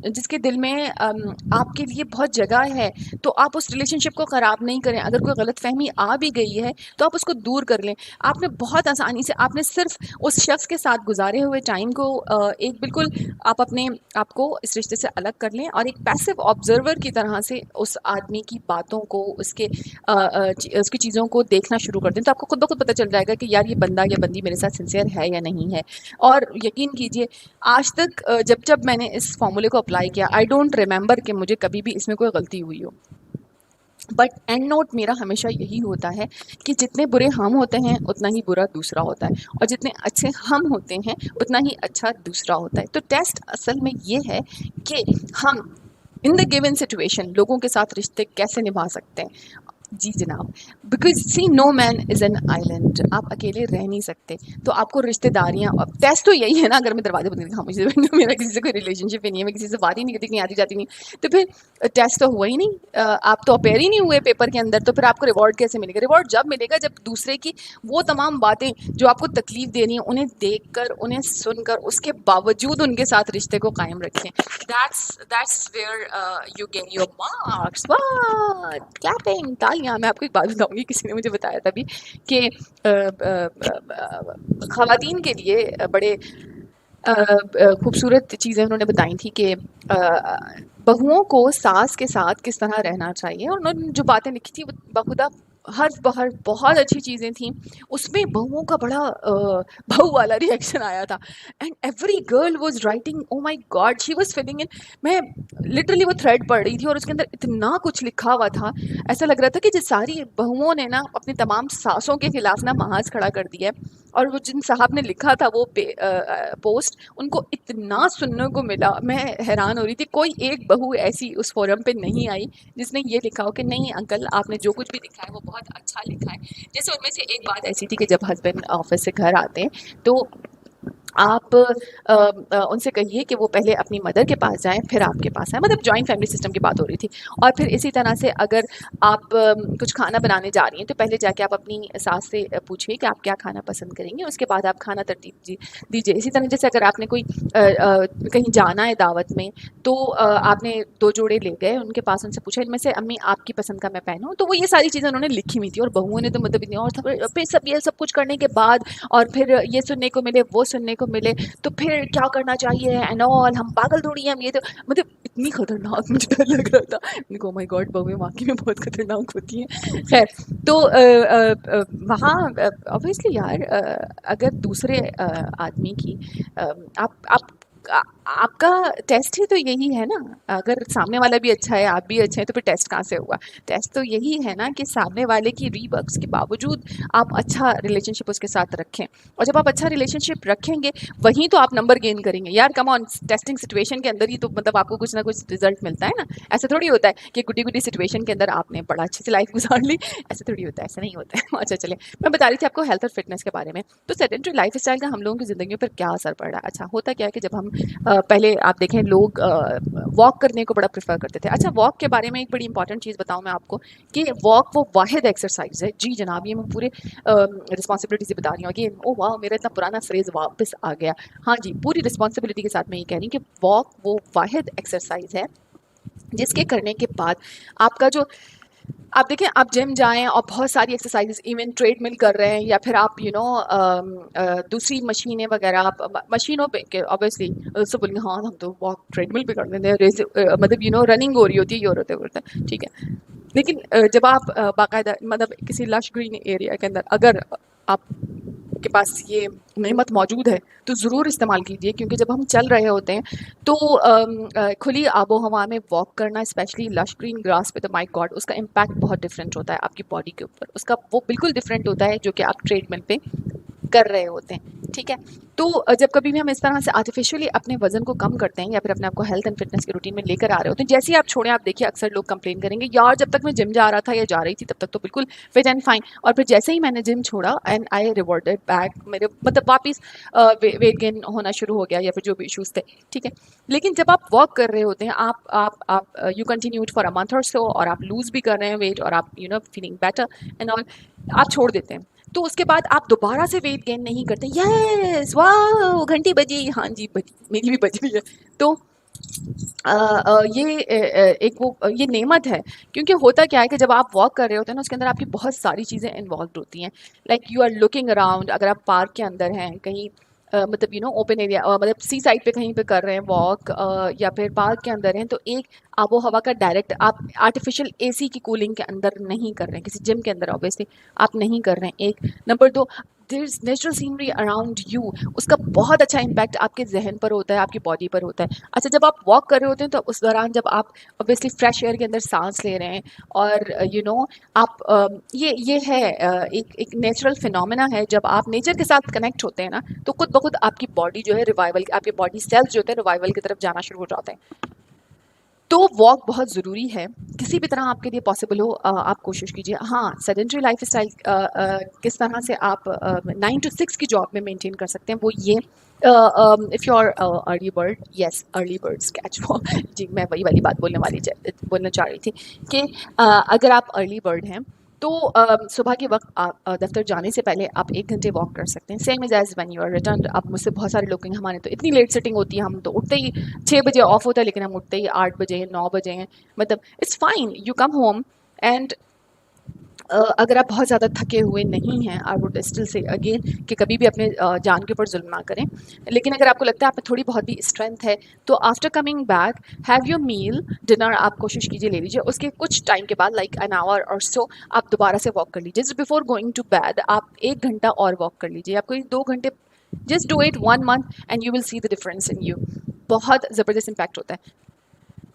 जिसके दिल में आपके लिए बहुत जगह है, तो आप उस रिलेशनशिप को ख़राब नहीं करें। अगर कोई गलत फहमी आ भी गई है तो आप उसको दूर कर लें। आपने बहुत आसानी से, आपने सिर्फ उस शख्स के साथ गुजारे हुए टाइम को एक बिल्कुल आप अपने आप को इस रिश्ते से अलग कर लें और एक पैसिव ऑब्जर्वर की तरह से उस आदमी की बातों को, उसकी चीज़ों को देखना शुरू कर दें, तो आपको खुद ब खुद पता चल जाएगा कि यार ये बंदा या बंदी मेरे साथ सिंसियर है या नहीं है। और यकीन कीजिए, आज तक जब मैंने इस फॉर्मूले को अप्लाई किया, आई डोंट रिमेंबर कि मुझे कभी भी इसमें कोई गलती हुई हो। बट एंड नोट मेरा हमेशा यही होता है कि जितने बुरे हम होते हैं उतना ही बुरा दूसरा होता है, और जितने अच्छे हम होते हैं उतना ही अच्छा दूसरा होता है। तो टेस्ट असल में ये है कि हम इन द गिवन सिचुएशन लोगों के साथ रिश्ते कैसे निभा सकते हैं। जी जनाब, because see no man is an island, आप अकेले रह नहीं सकते। तो आपको रिश्तेदारियाँ, अब टेस्ट तो यही है ना, अगर मैं दरवाजे बंद करके मुझे मेरा किसी से कोई रिलेशनशिप ही नहीं है, मैं किसी से बात ही नहीं करती, कहीं आती जाती नहीं, तो फिर टेस्ट तो हुआ ही नहीं, आप तो अपेयर ही नहीं हुए पेपर के अंदर, तो फिर आपको रिवॉर्ड कैसे मिलेगा? रिवॉर्ड जब मिलेगा जब दूसरे की वो तमाम बातें जो आपको तकलीफ दे रही हैं उन्हें देख कर, उन्हें सुनकर, उसके बावजूद उनके साथ रिश्ते को कायम रखें। That's where you gain your marks. वाह, क्लैपिंग, तालियां। मैं आपको एक बात बताऊंगी, किसी ने मुझे बताया था भी कि ख़वातीन के लिए बड़े खूबसूरत चीज़ें उन्होंने बताई थी कि बहुओं को सास के साथ किस तरह रहना चाहिए, और उन्होंने जो बातें लिखी थी वो बखुदा हर बहर बहुत अच्छी चीज़ें थी। उसमें बहुओं का बड़ा बहू वाला रिएक्शन आया था, and every girl was writing, oh my god, she was filling in. मैं लिटरली वो थ्रेड पढ़ रही थी और उसके अंदर इतना कुछ लिखा हुआ था, ऐसा लग रहा था कि जिस सारी बहुओं ने ना अपनी तमाम सासों के खिलाफ ना महाज खड़ा कर दिया है, और वो जिन साहब ने लिखा था वो पोस्ट, उनको इतना सुनने को मिला, मैं हैरान हो रही थी। कोई एक बहू ऐसी उस फोरम पे नहीं आई जिसने ये लिखा हो कि नहीं अंकल, आपने जो कुछ भी लिखा है वो बहुत अच्छा लिखा है। जैसे उनमें से एक बात ऐसी थी कि जब हस्बैंड ऑफिस से घर आते हैं तो आप उनसे कहिए कि वो पहले अपनी मदर के पास जाएं फिर आपके पास आएँ, मतलब जॉइंट फैमिली सिस्टम की बात हो रही थी। और फिर इसी तरह से अगर आप कुछ खाना बनाने जा रही हैं तो पहले जाके आप अपनी सास से पूछिए कि आप क्या खाना पसंद करेंगे, उसके बाद आप खाना तरतीब दीजिए। इसी तरह जैसे अगर आपने कोई कहीं जाना है दावत में, तो आपने 2 जोड़े ले गए उनके पास, उनसे पूछा इनमें से अम्मी आपकी पसंद का मैं पहनूँ, तो वो ये सारी चीज़ें उन्होंने लिखी हुई थी। और बहुओं ने तो मतलब इतनी, और फिर सब ये सब कुछ करने के बाद और फिर ये सुनने को मिले, वो सुनने को मिले, तो फिर क्या करना चाहिए एंड ऑल, हम पागल थोड़ी हैं हम, ये तो मतलब इतनी खतरनाक मुझे डर लग रहा था। मैंने कहा, ओह माय गॉड, बहुएं वाकई में बहुत खतरनाक होती हैं। खैर, तो वहाँ ऑब्वियसली यार, अगर दूसरे आदमी की आपका टेस्ट ही तो यही है ना। अगर सामने वाला भी अच्छा है, आप भी अच्छे हैं, तो फिर टेस्ट कहाँ से हुआ? टेस्ट तो यही है ना कि सामने वाले की रीवर्क्स के बावजूद आप अच्छा रिलेशनशिप उसके साथ रखें, और जब आप अच्छा रिलेशनशिप रखेंगे वहीं तो आप नंबर गेन करेंगे। यार कम ऑन, टेस्टिंग सिचुएशन के अंदर ही तो मतलब आपको कुछ ना कुछ रिजल्ट मिलता है ना। ऐसा थोड़ी होता है कि गुडी गुडी सिचुएशन के अंदर आपने बड़ा अच्छे से लाइफ गुजार ली, ऐसा थोड़ी होता है, ऐसा नहीं होता है। अच्छा चले, मैं बता रही थी आपको हेल्थ और फिटनेस के बारे में। तो सेडेंटरी लाइफ स्टाइल का हम लोगों की ज़िंदगियों पर क्या असर पड़ रहा है? अच्छा, होता क्या है कि जब हम पहले आप देखें लोग वॉक करने को बड़ा प्रेफर करते थे। अच्छा, वॉक के बारे में एक बड़ी इंपॉर्टेंट चीज़ बताऊं मैं आपको कि वॉक वो वाहिद एक्सरसाइज है। जी जनाब, ये मैं पूरे रिस्पॉन्सिबिलिटी से बता रही हूँ कि ओ वाह, मेरा इतना पुराना फ्रेज वापस आ गया। हाँ जी, पूरी रिस्पॉन्सिबिलिटी के साथ मैं ये कह रही हूँ कि वॉक वो वाहिद एक्सरसाइज है जिसके करने के बाद आपका जो, आप देखें, आप जिम जाएं और बहुत सारी एक्सरसाइजेस, इवन ट्रेडमिल कर रहे हैं, या फिर आप दूसरी मशीनें वगैरह, आप मशीनों पे ऑब्वियसली सब बोलेंगे हाँ हम तो वॉक ट्रेडमिल पे कर लेते हैं, मतलब रनिंग हो रही होती है, ये होता है, ठीक है। लेकिन जब आप बाकायदा मतलब किसी लश ग्रीन एरिया के अंदर अगर आप के पास ये नेमत मौजूद है तो ज़रूर इस्तेमाल कीजिए, क्योंकि जब हम चल रहे होते हैं तो खुली आबो हवा में वॉक करना, स्पेशली लश ग्रीन ग्रास पे, तो माय गॉड उसका इम्पैक्ट बहुत डिफरेंट होता है आपकी बॉडी के ऊपर। उसका वो बिल्कुल डिफरेंट होता है जो कि आप ट्रेडमिल पे कर रहे होते हैं, ठीक है। तो जब कभी भी हम इस तरह से आर्टिफिशियली अपने वजन को कम करते हैं या फिर अपने आप को हेल्थ एंड फिटनेस के रूटीन में लेकर आ रहे होते हैं, जैसे ही आप छोड़ें, आप देखिए अक्सर लोग कंप्लेन करेंगे, यार जब तक मैं जिम जा रहा था या जा रही थी तब तक तो बिल्कुल फिट एंड फाइन, और फिर जैसे ही मैंने जिम छोड़ा एंड आई रिवॉर्डेड बैक, मेरे मतलब वापिस वेट गेन होना शुरू हो गया या फिर जो भी इशूज़ थे, ठीक है। लेकिन जब आप वॉक कर रहे होते हैं, आप you continued for a month और सो, और आप लूज़ भी कर रहे हैं वेट और आप फीलिंग बेटर एंड ऑल, आप छोड़ देते हैं, तो उसके बाद आप दोबारा से वेट गेन नहीं करते। यस, वाह, घंटी बजी, हाँ जी बजी, मेरी भी बज रही है। तो ये नेमत है, क्योंकि होता क्या है कि जब आप वॉक कर रहे होते हैं ना, उसके अंदर आपकी बहुत सारी चीज़ें इन्वॉल्व होती हैं, like you are looking around. अगर आप पार्क के अंदर हैं कहीं, मतलब ओपन एरिया, मतलब सी साइड पे कहीं पे कर रहे हैं वॉक, या फिर पार्क के अंदर हैं, तो एक आबो हवा का डायरेक्ट, आप आर्टिफिशियल एसी की कूलिंग के अंदर नहीं कर रहे हैं, किसी जिम के अंदर ऑब्वियसली आप नहीं कर रहे हैं, एक। Number 2, there is natural scenery around you, उसका बहुत अच्छा इम्पैक्ट आपके जहन पर होता है, आपकी बॉडी पर होता है। अच्छा, जब आप वॉक कर रहे होते हैं तो उस दौरान जब आप ऑब्वियसली फ्रेश एयर के अंदर सांस ले रहे हैं, और आप ये है एक नेचुरल फिनोमेना है, जब आप नेचर के साथ कनेक्ट होते हैं ना, तो खुद ब खुद आपकी बॉडी जो है रिवाइवल, आपके बॉडी सेल्स जो होते हैं रिवाइवल की तरफ जाना शुरू हो जाते हैं। तो वॉक बहुत ज़रूरी है, किसी भी तरह आपके लिए पॉसिबल हो, आप कोशिश कीजिए। हाँ, सेडेंटरी लाइफ स्टाइल किस तरह से आप 9 to 6 की जॉब में मेंटेन कर सकते हैं, वो ये, if you are early bird, yes, early birds catch वो जी, मैं वही वाली बात बोलना चाह रही थी कि अगर आप अर्ली बर्ड हैं तो सुबह के वक्त आप दफ्तर जाने से पहले आप 1 घंटे वॉक कर सकते हैं, same as when you are return. आप मुझसे बहुत सारे लोग कहेंगे हमारे तो इतनी लेट सिटिंग होती है, हम तो उठते ही 6 बजे ऑफ होता है, लेकिन हम उठते ही 8 बजे 9 बजे हैं, मतलब it's fine, you come home and अगर आप बहुत ज़्यादा थके हुए नहीं हैं, I would still say again कि कभी भी अपने जान के ऊपर जुल्म ना करें, लेकिन अगर आपको लगता है आप में थोड़ी बहुत भी स्ट्रेंथ है, तो after coming back have your meal, dinner आप कोशिश कीजिए ले लीजिए, उसके कुछ टाइम के बाद लाइक एन आवर और सो आप दोबारा से वॉक कर लीजिए। Just before going to bed आप 1 घंटा और वॉक कर लीजिए, आपको 2 घंटे, just do it 1 month and you will see the difference in you, बहुत ज़बरदस्त इम्पैक्ट होता है।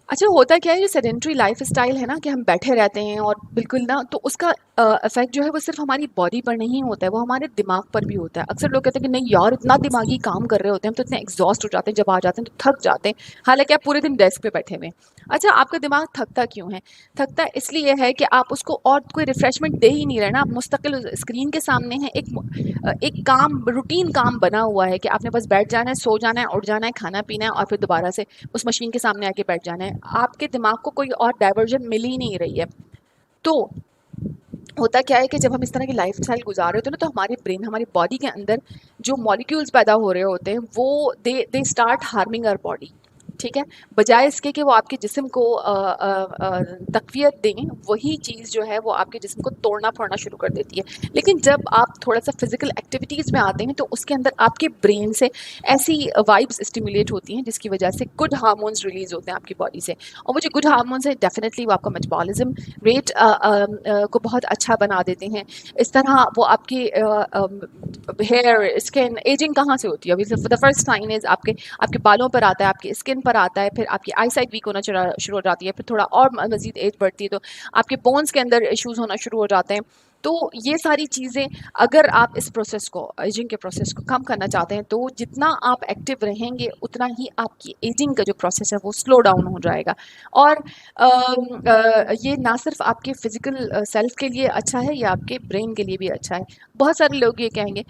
अच्छा, होता क्या है, जो सेडेंट्री लाइफ स्टाइल है ना, कि हम बैठे रहते हैं और बिल्कुल ना, तो उसका इफेक्ट जो है वो सिर्फ हमारी बॉडी पर नहीं होता है, वो हमारे दिमाग पर भी होता है। अक्सर लोग कहते हैं कि नहीं यार, इतना दिमागी काम कर रहे होते हैं हम, तो इतने एग्जॉस्ट हो जाते हैं, जब आ जाते हैं तो थक जाते हैं, हालांकि आप पूरे दिन डेस्क पे बैठे हुए हैं। अच्छा, आपका दिमाग थकता क्यों है? थकता इसलिए है कि आप उसको और कोई रिफ्रेशमेंट दे ही नहीं रहे ना, आप मुस्तकिल स्क्रीन के सामने हैं, एक काम, रूटीन काम बना हुआ है कि आपने बस बैठ जाना है, सो जाना है, उठ जाना है, खाना पीना है और फिर दोबारा से उस मशीन के सामने आके बैठ जाना है। आपके दिमाग को कोई और डाइवर्जन मिल ही नहीं रही है। तो होता क्या है कि जब हम इस तरह की लाइफ स्टाइल गुजार रहे होते हैं ना, तो हमारे ब्रेन, हमारी बॉडी के अंदर जो मॉलिक्यूल्स पैदा हो रहे होते हैं, वो they start harming our body, ठीक है। बजाय इसके कि वो आपके जिस्म को तक़वियत दें, वही चीज़ जो है वो आपके जिस्म को तोड़ना फोड़ना शुरू कर देती है। लेकिन जब आप थोड़ा सा फिजिकल एक्टिविटीज़ में आते हैं, तो उसके अंदर आपके ब्रेन से ऐसी वाइब्स स्टिमुलेट होती हैं जिसकी वजह से गुड हार्मोन्स रिलीज होते हैं आपकी बॉडी से, और वो जो गुड हार्मोन्स है डेफिनेटली वो आपका मेटाबॉलिज्म रेट को बहुत अच्छा बना देते हैं। इस तरह वो आपकी हेयर, स्किन, एजिंग कहाँ से होती है? द फर्स्ट साइन इज आपके बालों पर आता है, आपकी स्किन पर आता है, फिर आपकी आई साइट वीक होना शुरू हो जाती है, फिर थोड़ा और मजीद एज बढ़ती है तो आपके बोन्स के अंदर इश्यूज होना शुरू हो जाते हैं। तो ये सारी चीज़ें, अगर आप इस प्रोसेस को, एजिंग के प्रोसेस को कम करना चाहते हैं, तो जितना आप एक्टिव रहेंगे उतना ही आपकी एजिंग का जो प्रोसेस है वो स्लो डाउन हो जाएगा। और ये ना सिर्फ आपके फिजिकल सेल्फ के लिए अच्छा है, ये आपके ब्रेन के लिए भी अच्छा है। बहुत सारे लोग ये कहेंगे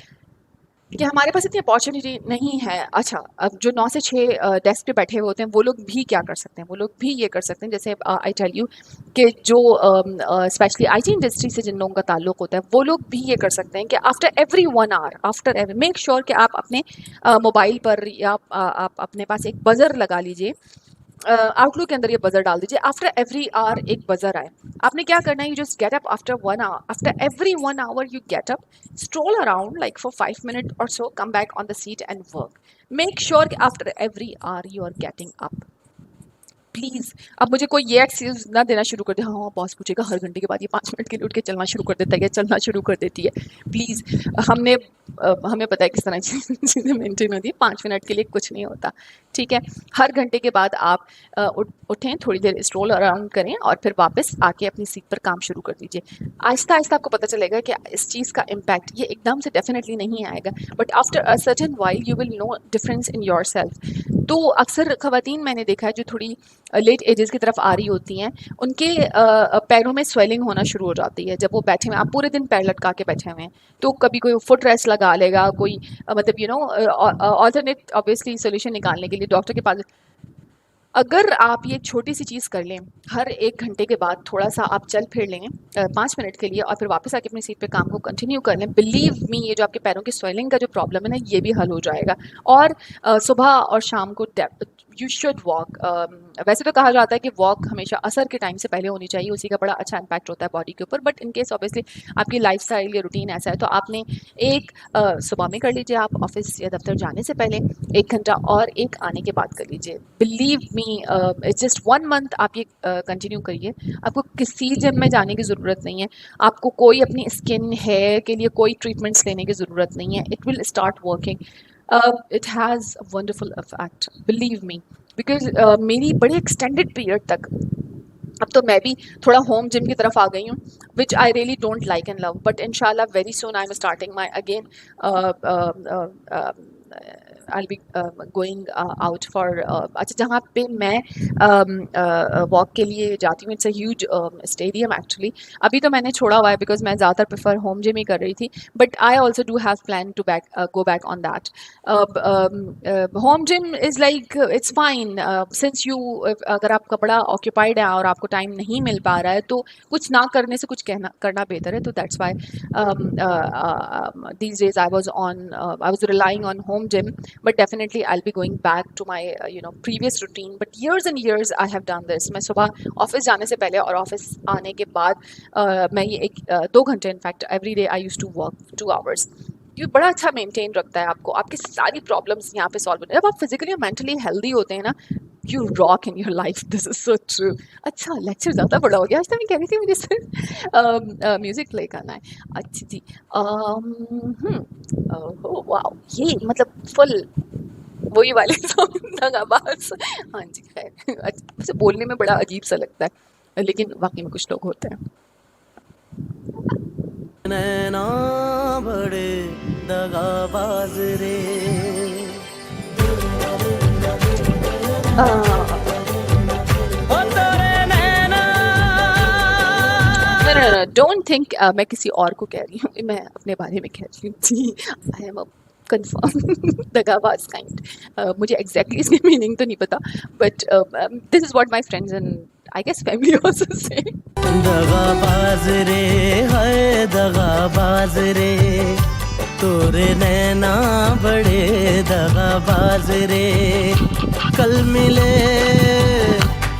कि हमारे पास इतनी अपॉर्चुनिटी नहीं है। अच्छा, अब जो 9 से 6 डेस्क पे बैठे हुए होते हैं, वो लोग भी क्या कर सकते हैं? वो लोग भी ये कर सकते हैं, जैसे आई टेल यू कि जो स्पेशली आईटी इंडस्ट्री से जिन लोगों का ताल्लुक होता है, वो लोग भी ये कर सकते हैं कि after every 1 hour, make sure कि आप अपने मोबाइल पर या आप अपने पास एक बजर लगा लीजिए, आउटलुक के अंदर ये बजर डाल दीजिए, आफ्टर एवरी आवर एक बजर आए। आपने क्या करना है, you just get up after 1 hour, after every 1 hour you get up, stroll around like for 5 minutes or so, come back on the seat and work. Make sure कि after every hour you are getting up. Please अब मुझे कोई ये एक्सक्यूज़ ना देना शुरू कर दे, हाँ बॉस पूछेगा हर घंटे के बाद ये 5 मिनट के लिए उठ के चलना शुरू कर देता है या चलना शुरू कर देती है। प्लीज़ हमें पता है किस तरह चीज़ें मेंटेन होती है, 5 मिनट के लिए कुछ नहीं होता, ठीक है। हर घंटे के बाद आप उठें, थोड़ी देर स्ट्रोल अराउंड करें और फिर वापस आके अपनी सीट पर काम शुरू कर दीजिए। आहिस्ता आहिस्ता आपको पता चलेगा कि इस चीज़ का इम्पैक्ट ये एकदम से डेफिनेटली नहीं आएगा, but after a certain while you will know difference in yourself. तो अक्सर ख़वातीन मैंने देखा है जो थोड़ी लेट एजेस की तरफ आ रही होती हैं, उनके पैरों में स्वेलिंग होना शुरू हो जाती है जब वो बैठे हुए हैं। आप पूरे दिन पैर लटका के बैठे हुए हैं, तो कभी कोई फुट रेस्ट लगा लेगा, कोई मतलब you no alternate obviously solution निकालने के लिए डॉक्टर के पास। अगर आप ये छोटी सी चीज़ कर लें, हर 1 घंटे के बाद थोड़ा सा आप चल फिर लें 5 मिनट के लिए और फिर वापस आके अपनी सीट पे काम को कंटिन्यू कर लें, बिलीव मी ये जो आपके पैरों की स्वेलिंग का जो प्रॉब्लम है ना, ये भी हल हो जाएगा। और सुबह और शाम को यू शुड वॉक। वैसे तो कहा जाता है कि वॉक हमेशा असर के टाइम से पहले होनी चाहिए, उसी का बड़ा अच्छा इम्पैक्ट होता है बॉडी के ऊपर, बट इन केस ऑब्वियसली आपकी लाइफस्टाइल या रूटीन ऐसा है तो आपने एक सुबह में कर लीजिए, आप ऑफिस या दफ्तर जाने से पहले 1 घंटा, और एक आने के बाद कर लीजिए। Believe me it's just 1 month आप ये कंटिन्यू करिए, आपको किसी जिम में जाने की ज़रूरत नहीं है, आपको कोई अपनी स्किन हेयर के लिए कोई ट्रीटमेंट्स लेने की ज़रूरत नहीं है। It will start working, it has a wonderful effect, believe me. Because मेरी बड़े एक्सटेंडेड पीरियड तक, अब तो मैं भी थोड़ा होम जिम की तरफ आ गई हूँ, which I really don't like and love, but इंशाल्लाह very soon I am starting my again I'll be going out for अच्छा जहाँ पे मैं वॉक के लिए जाती हूँ, it's a huge stadium actually. अभी तो मैंने छोड़ा हुआ है बिकॉज मैं ज़्यादातर प्रेफर होम जिम ही कर रही थी, but I also do have plan to go back on that. Home gym is like it's fine since you, अगर आपका बड़ा ऑक्यूपाइड है और आपको टाइम नहीं मिल पा रहा है तो कुछ ना करने से कुछ करना बेहतर है। तो that's why these days I was relying on home gym, but definitely I'll be going back to my previous routine, but years and years I have done this। मैं सुबह ऑफिस जाने से पहले और ऑफिस आने के बाद मैं ये 2 घंटे in fact every day I use to work 2 hours. ये बड़ा अच्छा मेंटेन रखता है आपको, आपकी सारी प्रॉब्लम्स यहाँ पे सॉल्व होते हैं। जब आप फिजिकली और मेंटली हेल्दी होते हैं ना, you rock in your life, this is so true. अच्छा लेक्चर ज़्यादा बड़ा हो गया, आज तो मैं कह रही थी मुझे सिर्फ म्यूज़िक प्ले करना है। अच्छा जी, वाओ, ये मतलब फुल वही वाले दगाबाज। हाँ जी, खैर अच्छा, बोलने में बड़ा अजीब सा लगता है, लेकिन वाकई में कुछ लोग होते हैं। नैना बड़े दगाबाज रे, डोंट थिंक मैं किसी और को कह रही हूँ, मैं अपने बारे में कह रही हूँ जी। आई एम अ कन्फर्म दगाबाज काइंड। मुझे एग्जैक्टली इसकी मीनिंग तो नहीं पता, but this is what my friends and I guess family also say. दगाबाज रे है दगाबाज रे, तोरे नैना बड़े दगाबाज रे। कल मिले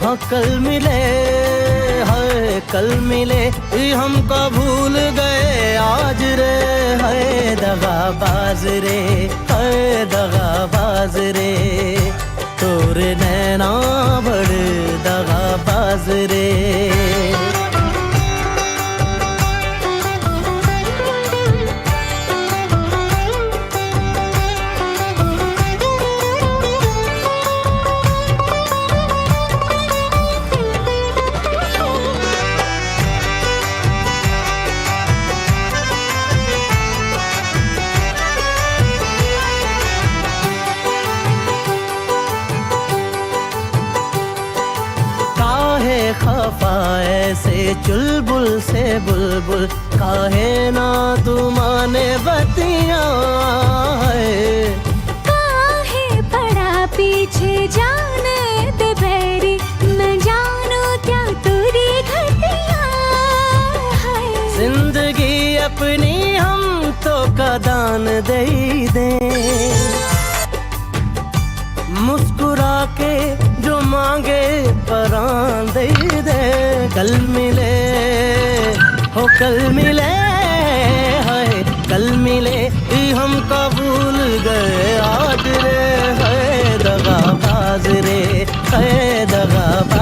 हाँ कल मिले, हाय कल मिले हमको भूल गए आज रे, हाय दगाबाज रे, हाय दगाबाज रे। तोरे नैना बड़े दगाबाज रे। खफा ऐसे चुलबुल से बुलबुल, काहे ना तू माने बतिया, काहे पड़ा पीछे जाने दे बैरी, न जानो क्या तेरी घटिया है। जिंदगी अपनी हम तो कदान दे दे, मुस्कुरा के जो मांगे परान दे दे। कल मिले हो कल मिले, हाय कल मिले हम कबूल गए आज रे, है दगाबाज रे, है दगाबाज।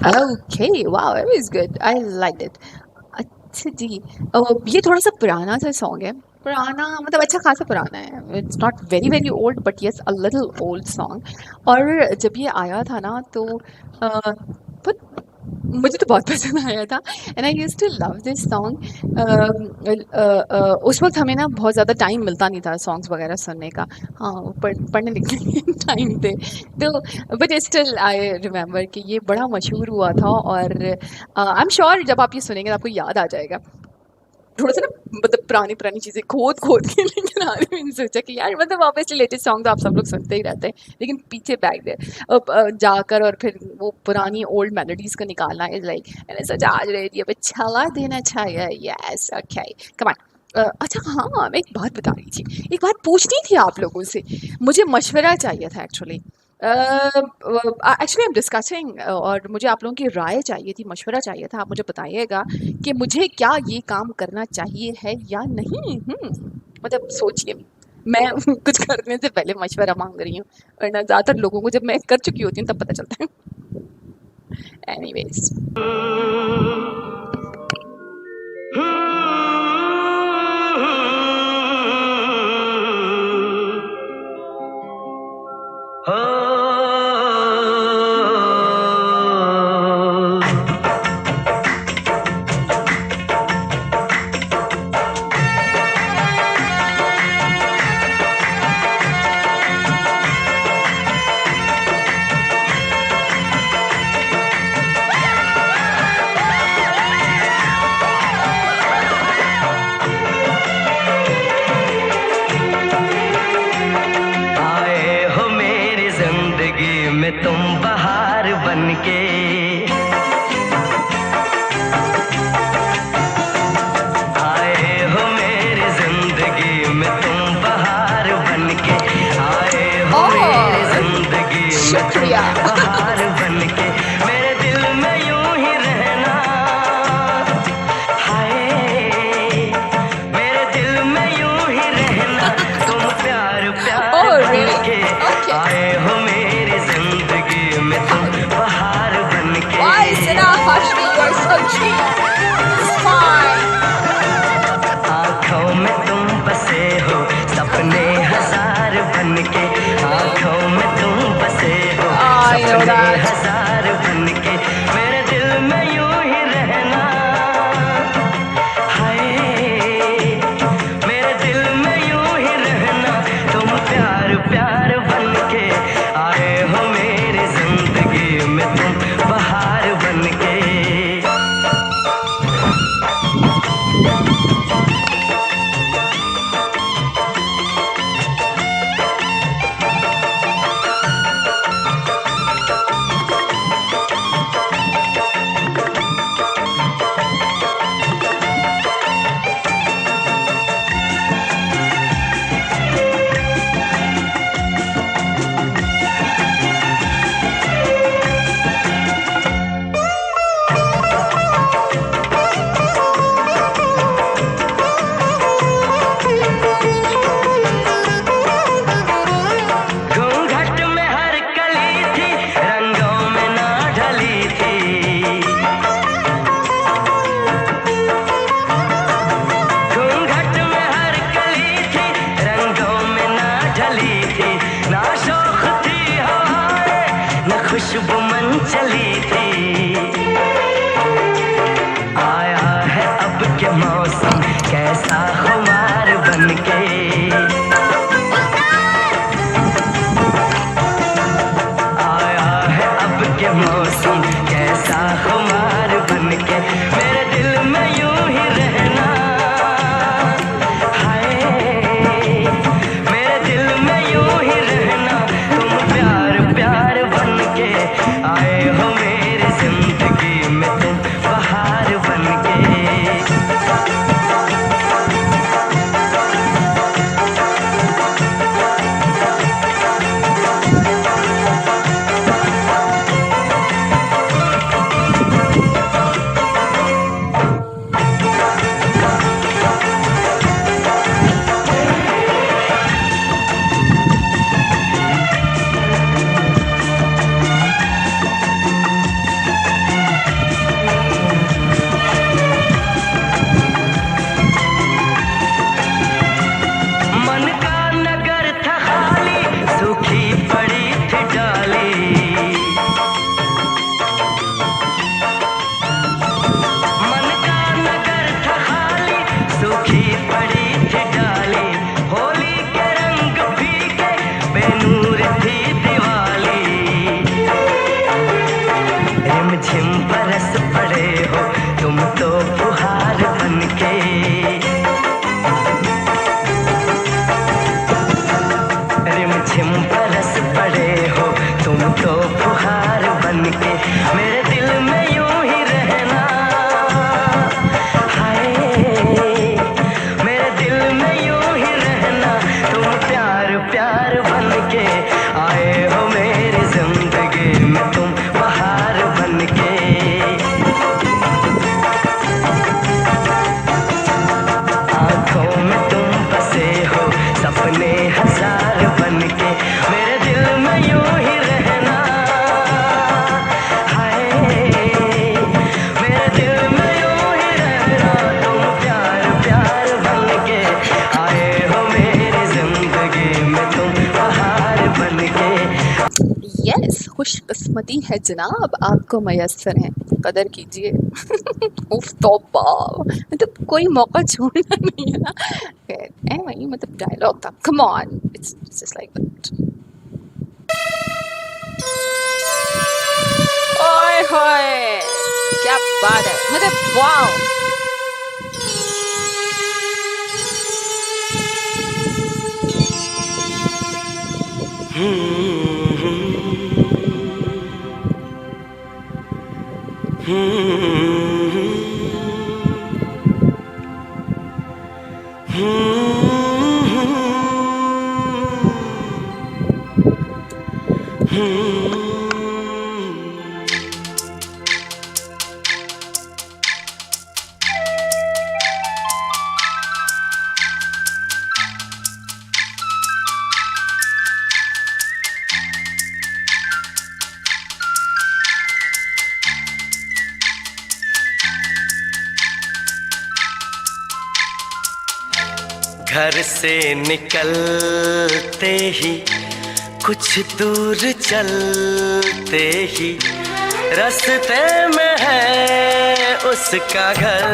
Okay, wow, it was good, I liked it. अच्छा जी, ये थोड़ा सा पुराना सा सॉन्ग है, पुराना मतलब अच्छा खासा पुराना है, it's not very very old but yes a little old song. और जब ये आया था ना तो but मुझे तो बहुत पसंद आया था and I used to love this song. उस वक्त हमें ना बहुत ज़्यादा टाइम मिलता नहीं था सॉन्ग्स वगैरह सुनने का, हाँ पढ़ने लिखने के टाइम थे तो, बट स्टिल आई रिमेंबर कि ये बड़ा मशहूर हुआ था और आई एम श्योर जब आप ये सुनेंगे तो आपको याद आ जाएगा। थोड़ा सा ना मतलब पुरानी पुरानी चीज़ें खोद खोद के लेकिन आज मैंने सोचा कि यार मतलब ऑब्वियसली लेटेस्ट सॉन्ग तो आप सब लोग सुनते ही रहते हैं लेकिन पीछे बैक दे जाकर और फिर वो पुरानी ओल्ड मेलोडीज को निकालना इज लाइक, मैंने सोचा आज रेडियो पे चला देना चाहिए। Yes okay come on. अच्छा हाँ, मैं एक बात बता रही थी, एक बात पूछनी थी आप लोगों से, मुझे मशवरा चाहिए था actually. Actually I am discussing और मुझे आप लोगों की राय चाहिए थी, मशवरा चाहिए था। आप मुझे बताइएगा कि मुझे क्या ये काम करना चाहिए है या नहीं। मतलब सोचिए, मैं कुछ करने से पहले मशवरा मांग रही हूँ, वरना ज़्यादातर लोगों को जब मैं कर चुकी होती हूँ तब पता चलता है। एनीवेज, आए हो मेरी जिंदगी में तुम बहार बनके, आए हो मेरी जिंदगी में तुम बहार बनके, आए हो मेरी जिंदगी में तुम शुक्रिया। बहार बनके, मेरे दिल में यूं ही रहना, हाय मेरे दिल में यूं ही रहना, तुम प्यार प्यार Oh, really? बनके, Okay. आए हो मेरी जिंदगी में तुम बहार बनके। Why, Sina Hashmi, you are so cute. It's fine. आँखों में तुम बसे हो सपने हजार बनके, आँखों में तुम बसे हो I know सपने that. हजार बनके, मेरे दिल में यूं ही रहना, हाय मेरे दिल में यूं ही रहना, तुम प्यार प्यार बनके, आए हो मेरी जिंदगी में तुम बहार बनके। घूंघट में हर कली थी, रंगों में ना ढली थी, घूंघट में हर कली थी, रंगों में ना ढली थी, ना शौक थी हवाएं, ना खुशबू मन चली थी, आया है अब के मौसम कैसा खुमार बनके, आया है अब के मौसम कैसा खुमार बनके, मेरे दिल में यूं ही रहना, हाय मेरे दिल में यूं ही रहना, तुम प्यार प्यार बनके, आए हो मेरी जिंदगी में तुम बहार बनके। रिमझिम बरस पड़े हो तुम तो फुहार बनके। रिमझिम बरस पड़े हो तुम तो फुहार बनके, मेरे दिल में यूं ही रहना। हाय मेरे दिल में यूं ही रहना, तुम प्यार प्यार बनके आए हो मेरी जिंदगी में, तुम बहार बनके। आंखों में तुम बसे हो सपने हजार बनके, मेरे दिल में यूं ही रहना। हाय मेरे दिल में यूं ही रहना, तुम प्यार प्यार बनके आए हो मेरी जिंदगी में, तुम बहार बनके। यस, खुशकिस्मती है जनाब आपको मयस्सर है, कदर कीजिए। उफ तौबा, मतलब कोई मौका छोड़ना नहीं है ना। खैर वही मतलब डायलॉग था, come on, it's just like that. ओए होए क्या बात है, मतलब वाओ। घर से निकलते ही कुछ दूर चलते ही रास्ते में है उसका घर।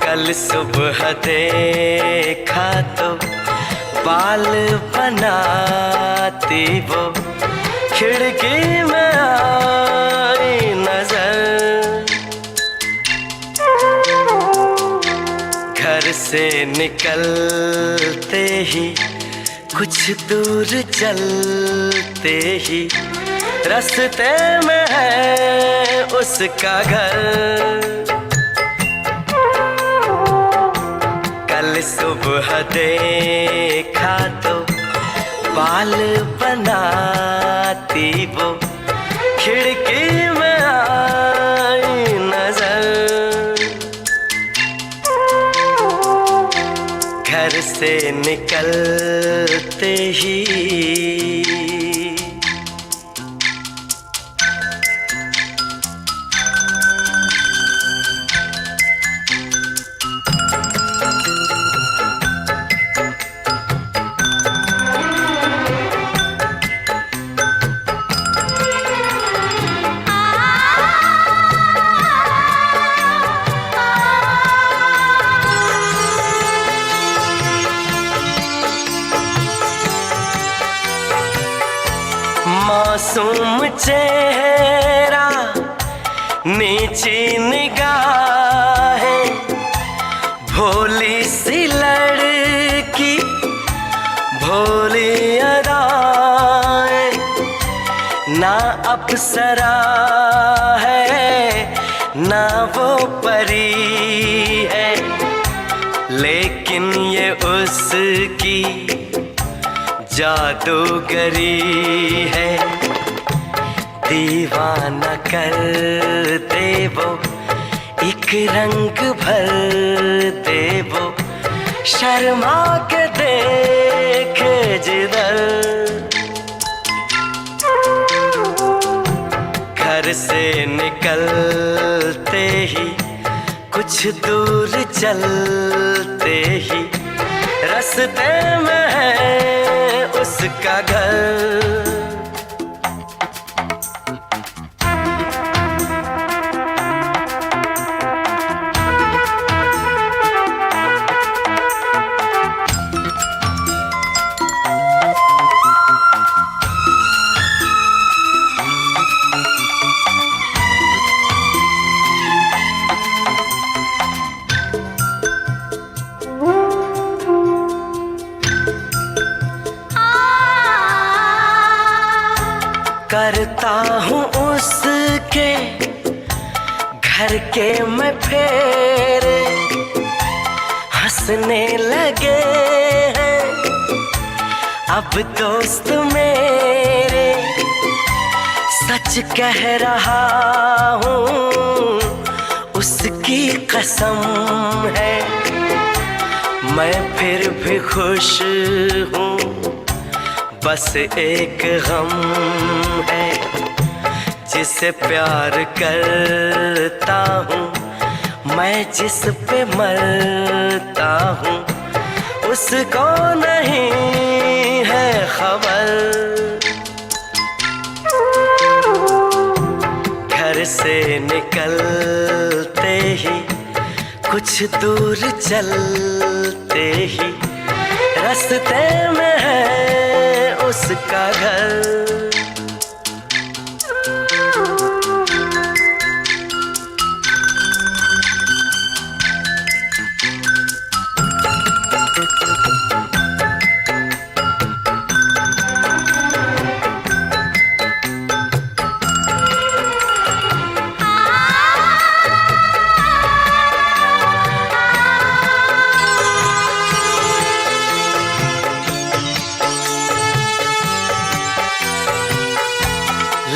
कल सुबह देखा तो बाल बनाती वो खिड़की में आई नजर। घर से निकलते ही कुछ दूर चलते ही रास्ते में है उसका घर। कल सुबह देखा तो बाल बनाती वो खिड़की में आई नजर। घर से निकलते ही मासूम चेहरा नीची निगाहें, भोली सी लड़की भोली अदाएं, ना अप्सरा है ना वो परी है, लेकिन ये उसकी जादूगरी है। दीवाना कर दे वो एक रंग भर दे वो, शर्मा के देखे जिधर। घर से निकलते ही कुछ दूर चलते ही रास्ते में है उसका घर। करता हूँ उसके घर के मैं फेरे, हंसने लगे हैं अब दोस्त मेरे। सच कह रहा हूँ उसकी कसम है, मैं फिर भी खुश हूँ, बस एक गम है। जिसे प्यार करता हूँ मैं, जिस पे मरता हूँ उसको नहीं है खबर। घर से निकलते ही कुछ दूर चलते ही रास्ते में है उसका घर।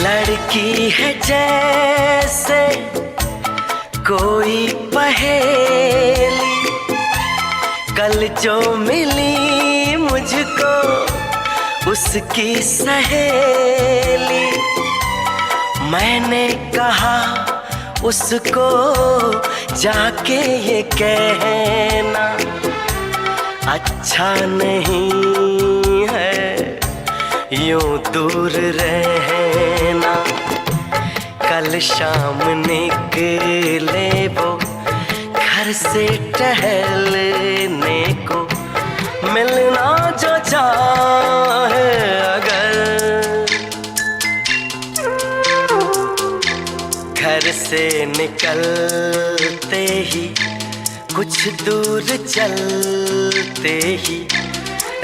लड़की है जैसे कोई पहेली, कल जो मिली मुझको उसकी सहेली। मैंने कहा उसको जाके ये कहना अच्छा नहीं है यूं दूर रहना। कल शाम निकले वो घर से टहलने को, मिलना जो चाहे अगर। घर से निकलते ही कुछ दूर चलते ही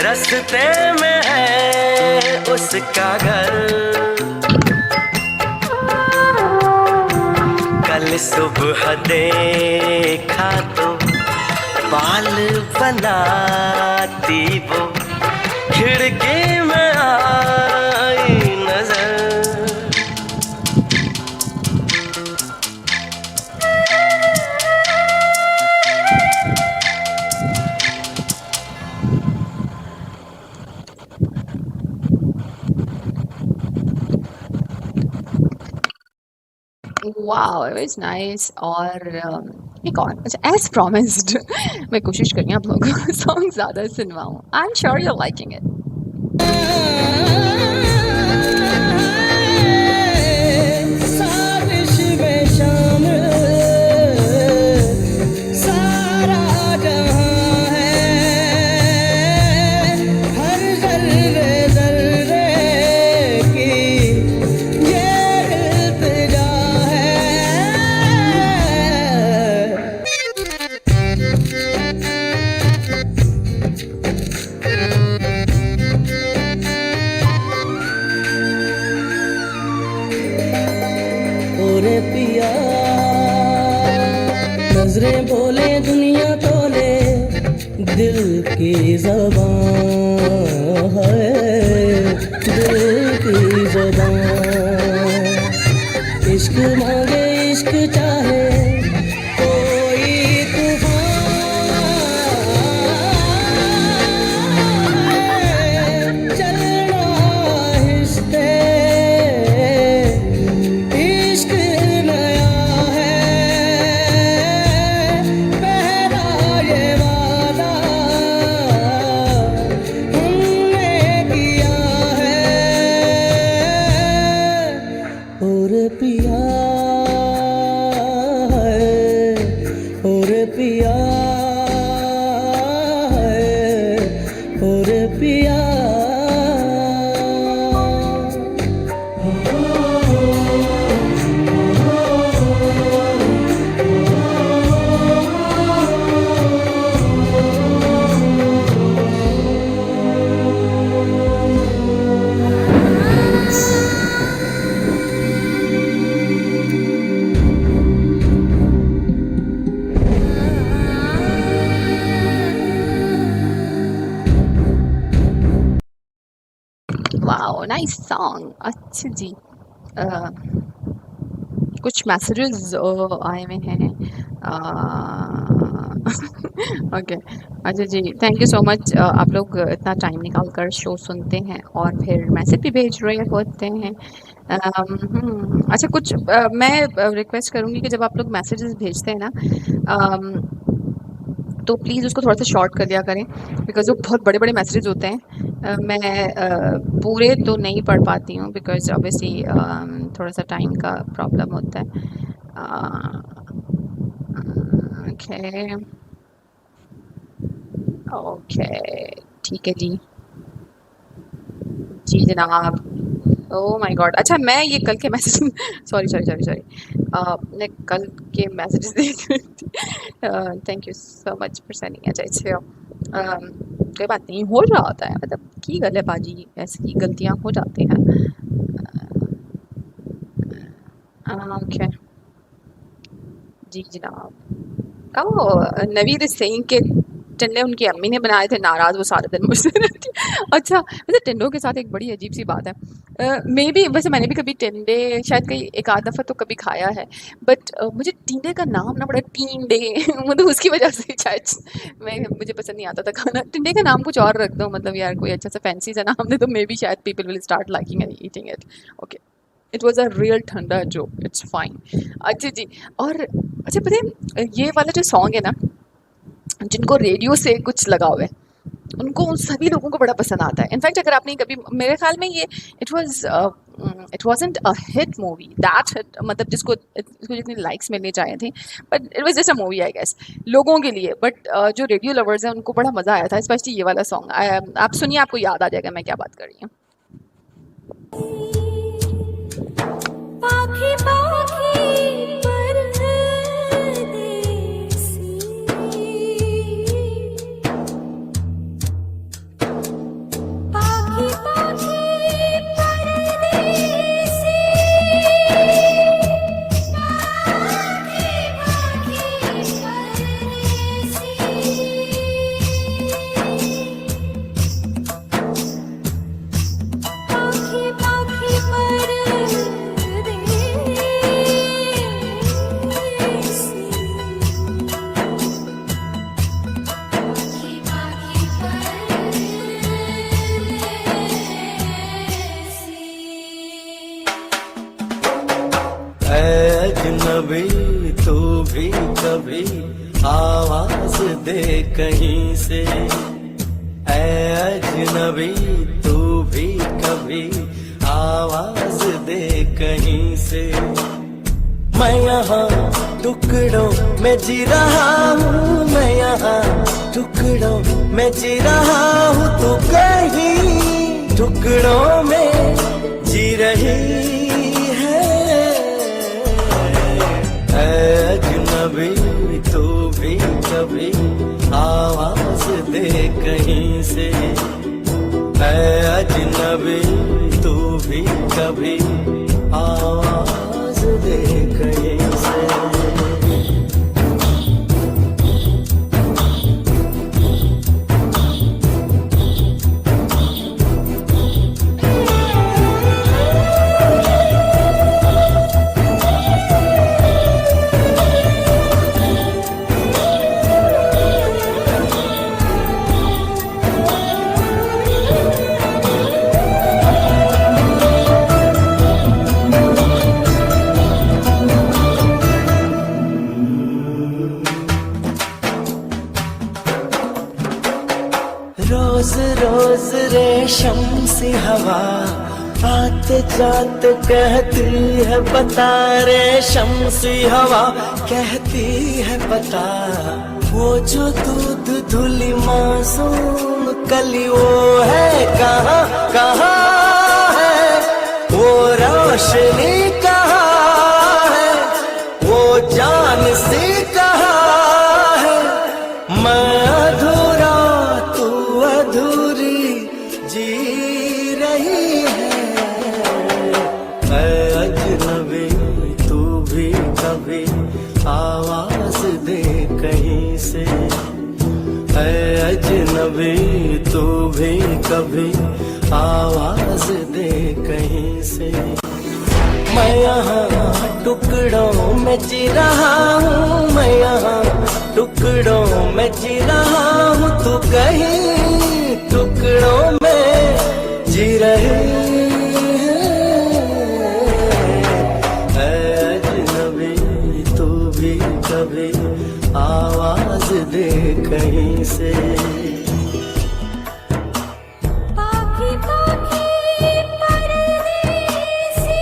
रास्ते में है उसका घर। कल सुबह देखा तो बाल बनाती वो, खिड़की में आई नजर। Wow, it was nice. और एक और, अच्छा, एज प्रॉमिस्ड मैं कोशिश कर रही हूँ आप लोगों को सॉन्ग ज़्यादा सुनवाऊँ। I am sure you are liking it. साजिश में शामिल सारा जहां है, हर ज़र्रे ज़र्रे की ये इल्तिजा ओरे पिया, नजरें बोले दुनिया तोले, दिल की ज़बान है, दिल की ज़बान। इश्क मांगे इश्क चाहे कोई तूफान, चलना हिस्से इश्क नया है, पहला ये वादा हमने किया है। और पिया वाओ नाइस सॉन्ग। अच्छा जी, कुछ मैसेजेस आए हुए हैं। ओके अच्छा जी, थैंक यू सो मच। आप लोग इतना टाइम निकाल कर शो सुनते हैं और फिर मैसेज भी भेज रहे होते हैं। अच्छा कुछ मैं रिक्वेस्ट करूँगी कि जब आप लोग मैसेजेस भेजते हैं ना, तो प्लीज़ उसको थोड़ा सा शॉर्ट कर दिया करें, बिकॉज़ वो बहुत बड़े-बड़े मैसेजेस होते हैं। मैं पूरे तो नहीं पढ़ पाती हूँ बिकॉज़ ऑब्वियसली थोड़ा-सा टाइम का प्रॉब्लम होता है। ओके, ओके, ठीक है जी। जी जनाब। Oh my God! अच्छा मैं ये कल के मैसेज सॉरी। मैं कल के मैसेजेस देख रही थी। Thank you so much for sending. अच्छा इट्स कोई बात नहीं, हो रहा होता है, मतलब की गल है बाजी, ऐसी गलतियाँ हो जाती हैं। ओके जी जनाब। ओह नवीद इज सेइंग कि टिंडे उनकी अम्मी ने बनाए थे, नाराज़ वो सारे दिन मुझसे रहती है। अच्छा वैसे टिंडों के साथ एक बड़ी अजीब सी बात है। मे बी वैसे मैंने भी कभी टिंडे शायद कहीं एक आध दफ़ा तो कभी खाया है, बट मुझे टिंडे का नाम ना बड़ा टींडे मतलब उसकी वजह से शायद मुझे पसंद नहीं आता था खाना। टिंडे का नाम कुछ और रख दो, मतलब यार कोई अच्छा सा फैंसी सा नाम दे, तो मे बी शायद people will start liking and eating it. Okay it was a real ठंडा जोक, इट्स फाइन। अच्छा जी, और अच्छा पता है ये वाला जो सॉन्ग है ना, जिनको रेडियो से कुछ लगाव है उनको, उन सभी लोगों को बड़ा पसंद आता है। इनफैक्ट अगर आपने कभी, मेरे ख्याल में ये it wasn't a hit movie that hit, मतलब इसको जितनी लाइक्स मिलने चाहिए थी, but it was just a movie I guess लोगों के लिए। बट जो रेडियो लवर्स हैं उनको बड़ा मज़ा आया था, स्पेशली ये वाला सॉन्ग। आप सुनिए, आपको याद आ जाएगा मैं क्या बात कर रही हूँ। पाखी पाखी परदेसी, पाखी पाखी परदेसी, पाखी पाखी अजनबी तू भी कभी आवाज दे कहीं से, अजनबी तू भी कभी आवाज दे कहीं से। मैं यहाँ टुकड़ों में जी रहा हूँ, मैं यहाँ टुकड़ों में जी रहा हूँ, तू कहीं टुकड़ों में जी रही है। अजनबी तू भी कभी आवाज दे कहीं से, अजनबी तू भी कभी आवाज दे कहीं से। रोज रोज रेशम सी हवा आते जाते कहती है बता, रेशम सी हवा कहती है बता, वो जो दूध धुली मासूम कली वो है कहाँ कहाँ है, वो रोशनी कहाँ है, वो जान सी कहाँ है। मैं अधूरा तू अधूरी जी रही है। अजनबी तू भी कभी आवाज दे कहीं से, अजनबी तू भी कभी आवाज दे कहीं से। मैं यहाँ टुकड़ों में जी रहा हूँ, मैं यहाँ टुकड़ों में जी रहा हूँ, तू कहीं टुकड़ों में जी रही है। अजनबी तू भी कभी आवाज दे कहीं से। पाखी पाखी परदेसी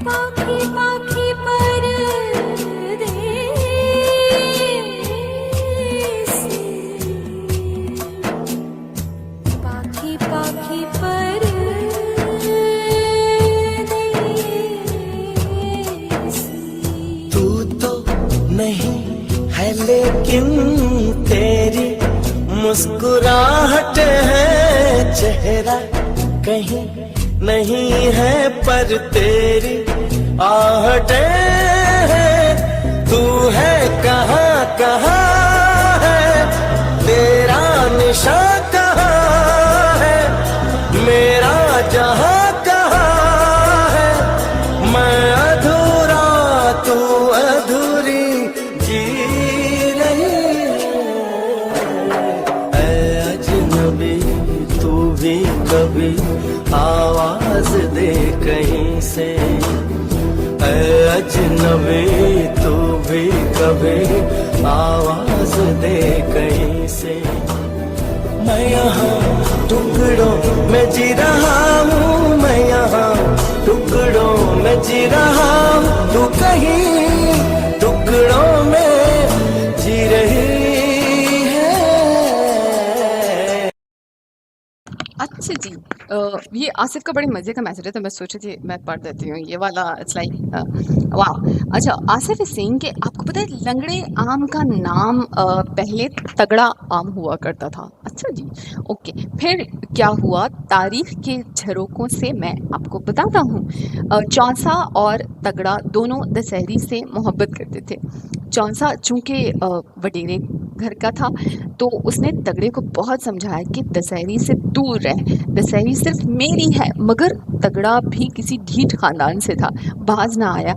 पाखी पाखी परदेसी पाखी पाखी परदेसी तू तो नहीं है लेकिन तेरी मुस्कुराहट है, चेहरा कहीं नहीं है पर तेरी आहटें हैं। तू है कहाँ कहाँ है, तेरा निशान कहाँ है, मेरा जहाँ कहाँ है। मैं अधूरा तू अधूरी जी रही है। अजनबी तू भी कभी आवाज दे कहीं से। अजनबी तू भी कभी आवाज दे कहीं से। मैं यहाँ टुकड़ों में जी रहा हूँ, मैं यहाँ टुकड़ों में जी रहा हूँ, तू कहीं टुकड़ों में जी रही है। अच्छा जी, ये आसिफ का बड़े मज़े का मैसेज है, तो मैं सोची थी मैं पढ़ देती हूँ ये वाला। इट्स लाइक वाह। अच्छा, आसिफ इज सेइंग कि आपको पता है लंगड़े आम का नाम पहले तगड़ा आम हुआ करता था। अच्छा जी, ओके। फिर क्या हुआ, तारीख के झरोकों से मैं आपको बताता हूँ। चौंसा और तगड़ा दोनों दशहरी से मोहब्बत करते थे। चौंसा चूंकि वडेरे घर का था तो उसने तगड़े को बहुत समझाया कि दशहरी से दूर रह, दशहरी सिर्फ मेरी है। मगर तगड़ा भी किसी ढीठ खानदान से था, बाज ना आया।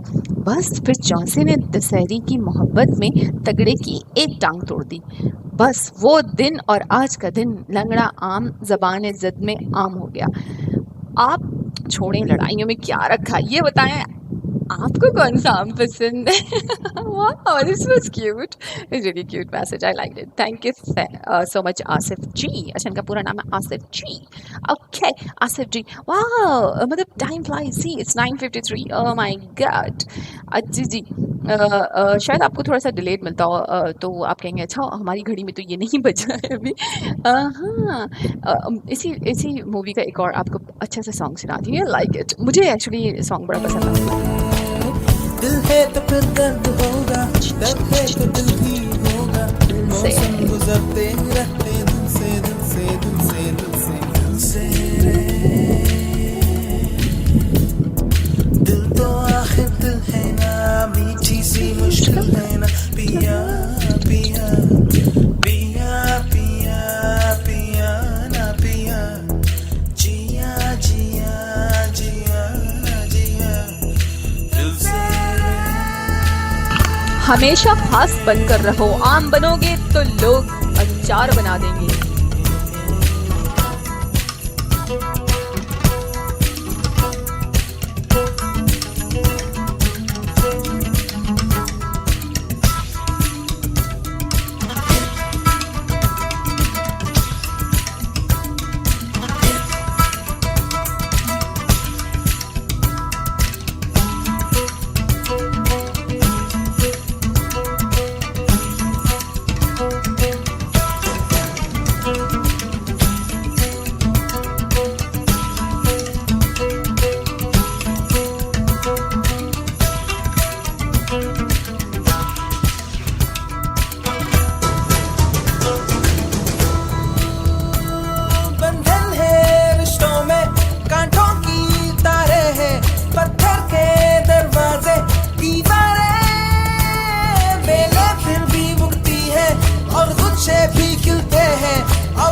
बस फिर चौंसे ने दशहरी की मोहब्बत में तगड़े की एक टांग तोड़ दी। बस वो दिन और आज का दिन लंगड़ा आम ज़बान ज़द में आम हो गया। आप छोड़ें लड़ाइयों में क्या रखा, ये बताएं आपको कौन सा आम पसंद है? Wow, this was cute. It's really cute message. I liked it. Thank you so much, Asif G. अच्छा, इनका पूरा नाम है आसिफ जी। Okay, आसिफ जी। Wow, मतलब time flies. See, it's 9:53. Oh my God. जी जी, शायद आपको थोड़ा सा डिलेड मिलता हो, तो आप कहेंगे अच्छा हमारी घड़ी में तो ये नहीं बजा है अभी। हाँ, इसी मूवी का एक और आपको अच्छा सा सॉन्ग सुनाती हूँ। लाइक इट, मुझे एक्चुअली सॉन्ग बड़ा पसंद आता है। दिल है तो फिर दर्द होगा, दर्द है तो दिल भी होगा। मौसम गुजरते रहते दिल से दिल से दिल से दिल से दिल से रे। दिल तो आखिर दिल है ना, मीठी सी मुश्किल है ना। पिया पिया पिया पिया पिया ना पिया, जिया जिया जिया जिया दिल से। हमेशा खास बनकर रहो, आम बनोगे तो लोग अचार बना देंगे।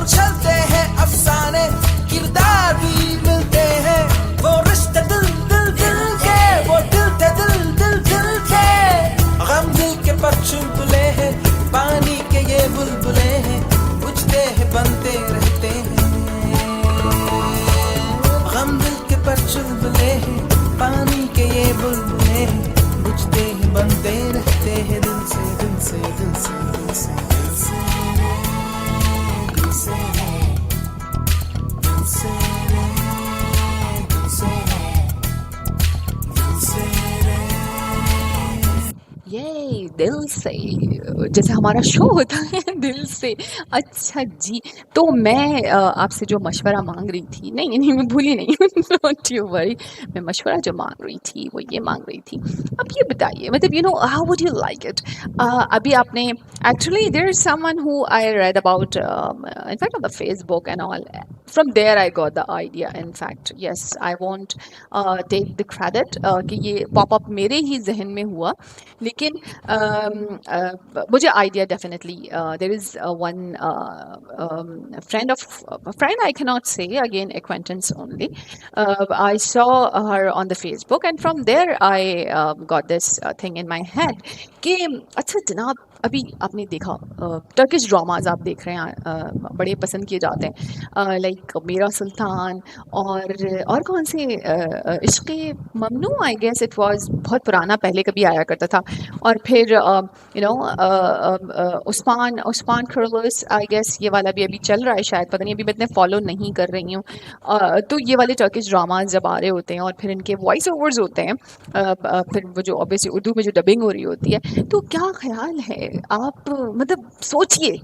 उछलते हैं अफसाने, किरदार भी मिलते हैं, वो रिश्ते दिल दिल दिल के, वो दिल थे दिल दिल दिल के। गम दिल के पर चुलबुले हैं, पानी के ये बुलबुले हैं, बुझते हैं बनते रहते हैं। गम दिल के पर चुलबुले हैं, पानी के ये बुलबुले हैं, बुझते हैं बनते रहते हैं। दिल से दिल से दिल से दिल से दिल से दिल से दिल से ये दिल से, जैसे हमारा शो होता है दिल से। अच्छा जी, तो मैं आपसे जो मशवरा मांग रही थी, नहीं नहीं मैं भूली नहीं, डोंट यू वरी, मैं मशवरा जो मांग रही थी वो ये मांग रही थी, अब ये बताइए मतलब you know how would you like it. अभी आपने actually there is someone who I read about in fact on the Facebook and all, from there I got the idea, in fact yes I won't take the credit कि ये पॉपअप मेरे ही जहन में हुआ, लेकिन मुझे idea definitely there is one friend I cannot say, again acquaintance only, I saw her on the Facebook and from there I got this thing in my head कि अच्छा जनाब अभी आपने देखा टर्किश ड्रामाज आप देख रहे हैं, बड़े पसंद किए जाते हैं, लाइक मेरा सुल्तान और कौन से इश्क़ ममनू आई गेस इट वाज, बहुत पुराना पहले कभी आया करता था, और फिर यू नो उस्मान खुरलुस आई गेस ये वाला भी अभी चल रहा है शायद, पता नहीं अभी मैं इतने फॉलो नहीं कर रही हूँ। तो ये वाले टर्किश ड्रामाज जब आ रहे होते हैं और फिर इनके वॉइस ओवर्स होते हैं, फिर वो जो ऑब्वियसली उर्दू में जो डबिंग हो रही होती है, तो क्या ख्याल है आप, मतलब सोचिए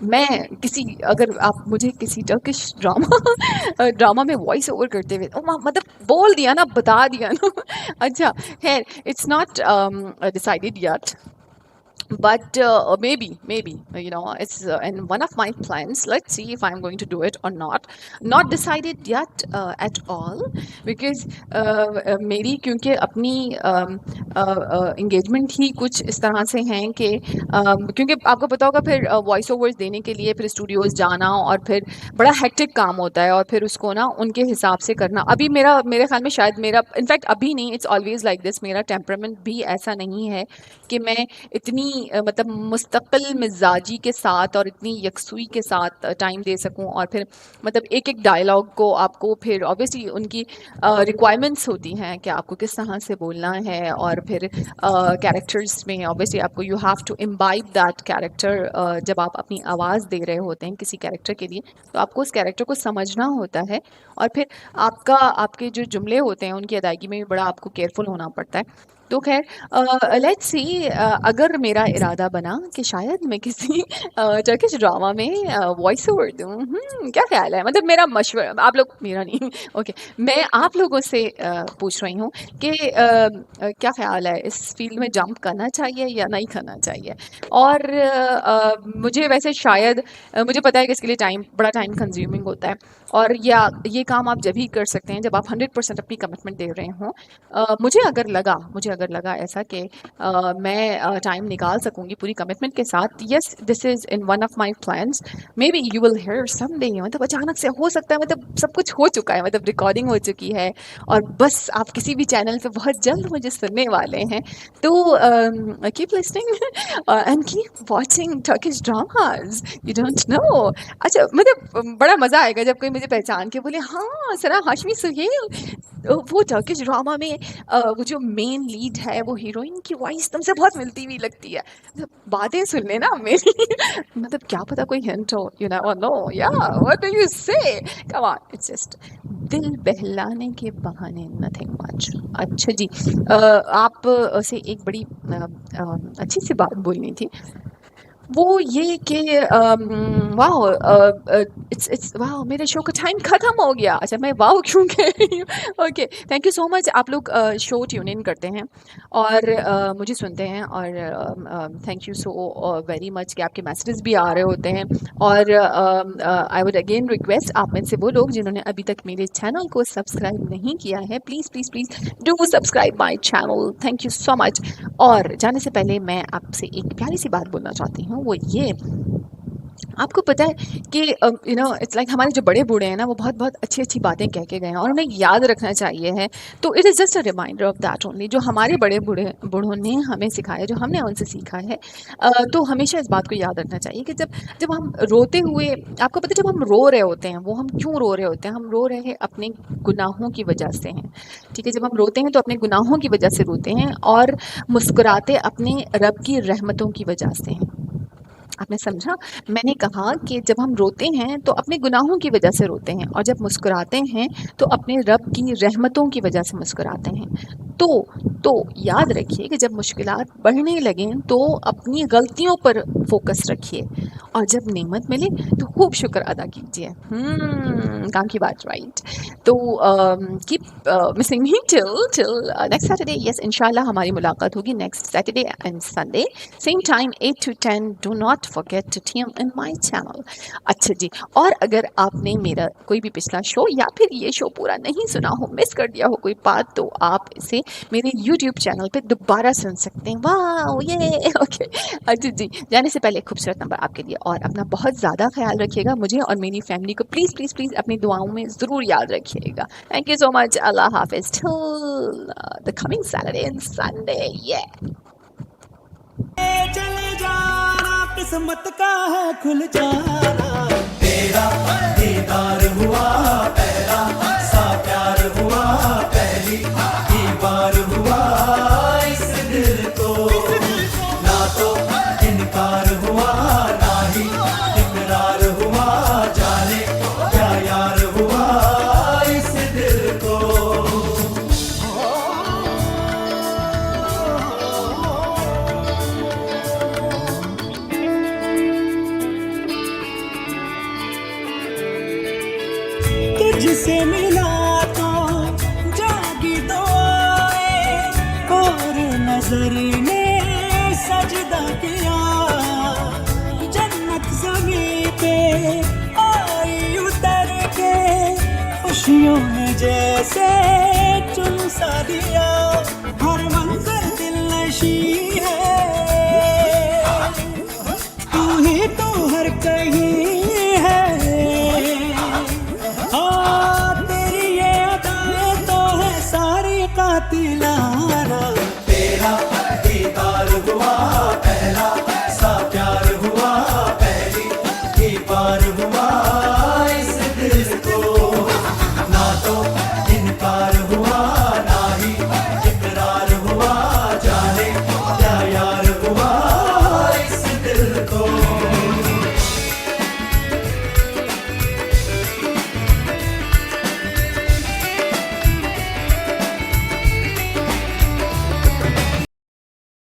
मैं किसी, अगर आप मुझे किसी टर्किश ड्रामा में वॉइस ओवर करते हुए, मतलब बोल दिया ना, बता दिया ना अच्छा खैर it's not decided yet, but maybe you know it's in one of my plans. Let's see if I'm going to do it or not decided yet at all, because मेरी क्योंकि अपनी engagement ही कुछ इस तरह से हैं कि क्योंकि आपको पता होगा फिर वॉइस ओवर्स देने के लिए फिर स्टूडियोज जाना और फिर बड़ा हेक्टिक काम होता है, और फिर उसको ना उनके हिसाब से करना। अभी मेरे ख्याल में शायद मेरा, इनफैक्ट अभी नहीं, इट्स ऑलवेज लाइक दिस, मेरा टेम्परामेंट भी ऐसा नहीं है कि मैं इतनी मतलब मुस्तकिल मिजाजी के साथ और इतनी यकसुई के साथ टाइम दे सकूं, और फिर मतलब एक एक डायलॉग को आपको फिर ऑब्वियसली उनकी रिक्वायरमेंट्स होती हैं कि आपको किस तरह से बोलना है, और फिर कैरेक्टर्स में ऑब्वियसली आपको you have to imbibe that character. जब आप अपनी आवाज़ दे रहे होते हैं किसी कैरेक्टर के लिए, तो आपको उस कैरेक्टर को समझना होता है, और फिर आपके जो जुमले होते हैं उनकी अदायगी में भी बड़ा आपको केयरफुल होना पड़ता है। तो खैर लेट्स सी, अगर मेरा इरादा बना कि शायद मैं किसी टर्किश ड्रामा में वॉइस ओवर दूँ, क्या ख्याल है, मतलब मेरा मशवरा, आप लोग, मेरा नहीं ओके मैं आप लोगों से पूछ रही हूँ कि क्या ख्याल है, इस फील्ड में जंप करना चाहिए या नहीं करना चाहिए। और मुझे वैसे शायद मुझे पता है कि इसके लिए बड़ा टाइम कंज्यूमिंग होता है, और ये काम आप जब ही कर सकते हैं जब आप 100% अपनी कमिटमेंट दे रहे हों। मुझे अगर लगा ऐसा कि मैं टाइम निकाल सकूंगी पूरी कमिटमेंट के साथ, yes this is in one of my plans, may be you will hear someday, मतलब अचानक से हो सकता है, मतलब सब कुछ हो चुका है, मतलब रिकॉर्डिंग हो चुकी है, और बस आप किसी भी चैनल पे बहुत जल्द मुझे सुनने वाले हैं। तो keep listening and keep watching Turkish dramas, you don't know. अच्छा, मतलब बड़ा मज़ा आएगा जब कोई मुझे पहचान के बोले हाँ सना हाशमी सुहेल, वो टर्किश ड्रामा में वो जो मेन लीड है वो हीरोइन की वॉइस तुमसे बहुत मिलती हुई लगती है, मतलब बातें सुन लेना मेरी मतलब क्या पता कोई हिंट हो, यू नेवर नो, या व्हाट डू यू से, कम ऑन, इट्स जस्ट दिल बहलाने के बहाने, नथिंग मच। अच्छा जी, आप से एक बड़ी अच्छी सी बात बोलनी थी, वो ये कि वाओ इट्स वाओ मेरे शो का टाइम ख़त्म हो गया। अच्छा, मैं वाओ क्यों कह रही हूँ, okay thank you so much. आप लोग शो ट्यून इन करते हैं और मुझे सुनते हैं, और thank you so very much कि आपके मैसेजेस भी आ रहे होते हैं। और आई वुड अगेन रिक्वेस्ट, आप में से वो लोग जिन्होंने अभी तक मेरे चैनल को सब्सक्राइब नहीं किया है, please please please do subscribe my channel, thank you so much. और जाने से पहले मैं आपसे एक प्यारी सी बात बोलना चाहती हूँ, वो ये आपको पता है कि यू नो इट्स लाइक हमारे जो बड़े बूढ़े हैं ना, वो बहुत बहुत अच्छी अच्छी बातें कह के गए हैं और उन्हें याद रखना चाहिए है। तो it is just a reminder of that only, जो हमारे बड़े बूढ़ों ने हमें सिखाया, जो हमने उनसे सीखा है। तो हमेशा इस बात को याद रखना चाहिए कि जब जब हम रोते हुए, आपको पता है जब हम रो रहे होते हैं, वो हम क्यों रो रहे होते हैं? हम रो रहे हैं अपने गुनाहों की वजह से हैं, ठीक है? जब हम रोते हैं तो अपने गुनाहों की वजह से रोते हैं, और मुस्कुराते अपने रब की रहमतों की वजह से हैं। आपने समझा? मैंने कहा कि जब हम रोते हैं तो अपने गुनाहों की वजह से रोते हैं, और जब मुस्कुराते हैं तो अपने रब की रहमतों की वजह से मुस्कुराते हैं। तो याद रखिए कि जब मुश्किलात बढ़ने लगें तो अपनी गलतियों पर फोकस रखिए, और जब नेमत मिले तो खूब शुक्र अदा कीजिए। काम की बात, राइट? तो keep missing me till next Saturday. Yes, इंशाल्लाह हमारी मुलाकात होगी next Saturday and Sunday, same time 8 to 10। Do not forget to tune in my channel. अच्छा जी, और अगर आपने मेरा कोई भी पिछला शो या फिर ये शो पूरा नहीं सुना हो, मिस कर दिया हो कोई बात, तो आप इसे मेरे YouTube चैनल पे दोबारा सुन सकते हैं। वाह, ये ओके। अच्छा जी, जाने से पहले खूबसूरत नंबर आपके लिए, और अपना बहुत ज़्यादा ख्याल रखिएगा। मुझे और मेरी फैमिली को प्लीज़ प्लीज़ प्लीज़ अपनी दुआओं में ज़रूर याद रखिएगा। Thank you so much. अल्लाह हाफिज़ till the coming Saturday and Sunday. ये चले जाना किस्मत का है खुल जाना। तेरा दीदार हुआ, पहला सा प्यार हुआ, पहली ही बार हुआ इस दिल को। ना तो इनकार हुआ, ना ही इकरार हुआ, जाने क्या यार हुआ इस दिल को। तुझसे मिला तो जागी दुआएं, और नजर ने सजदा किया। जन्नत ज़मीं पे आई उतर के, खुशियों में जैसे चुन सा दिया।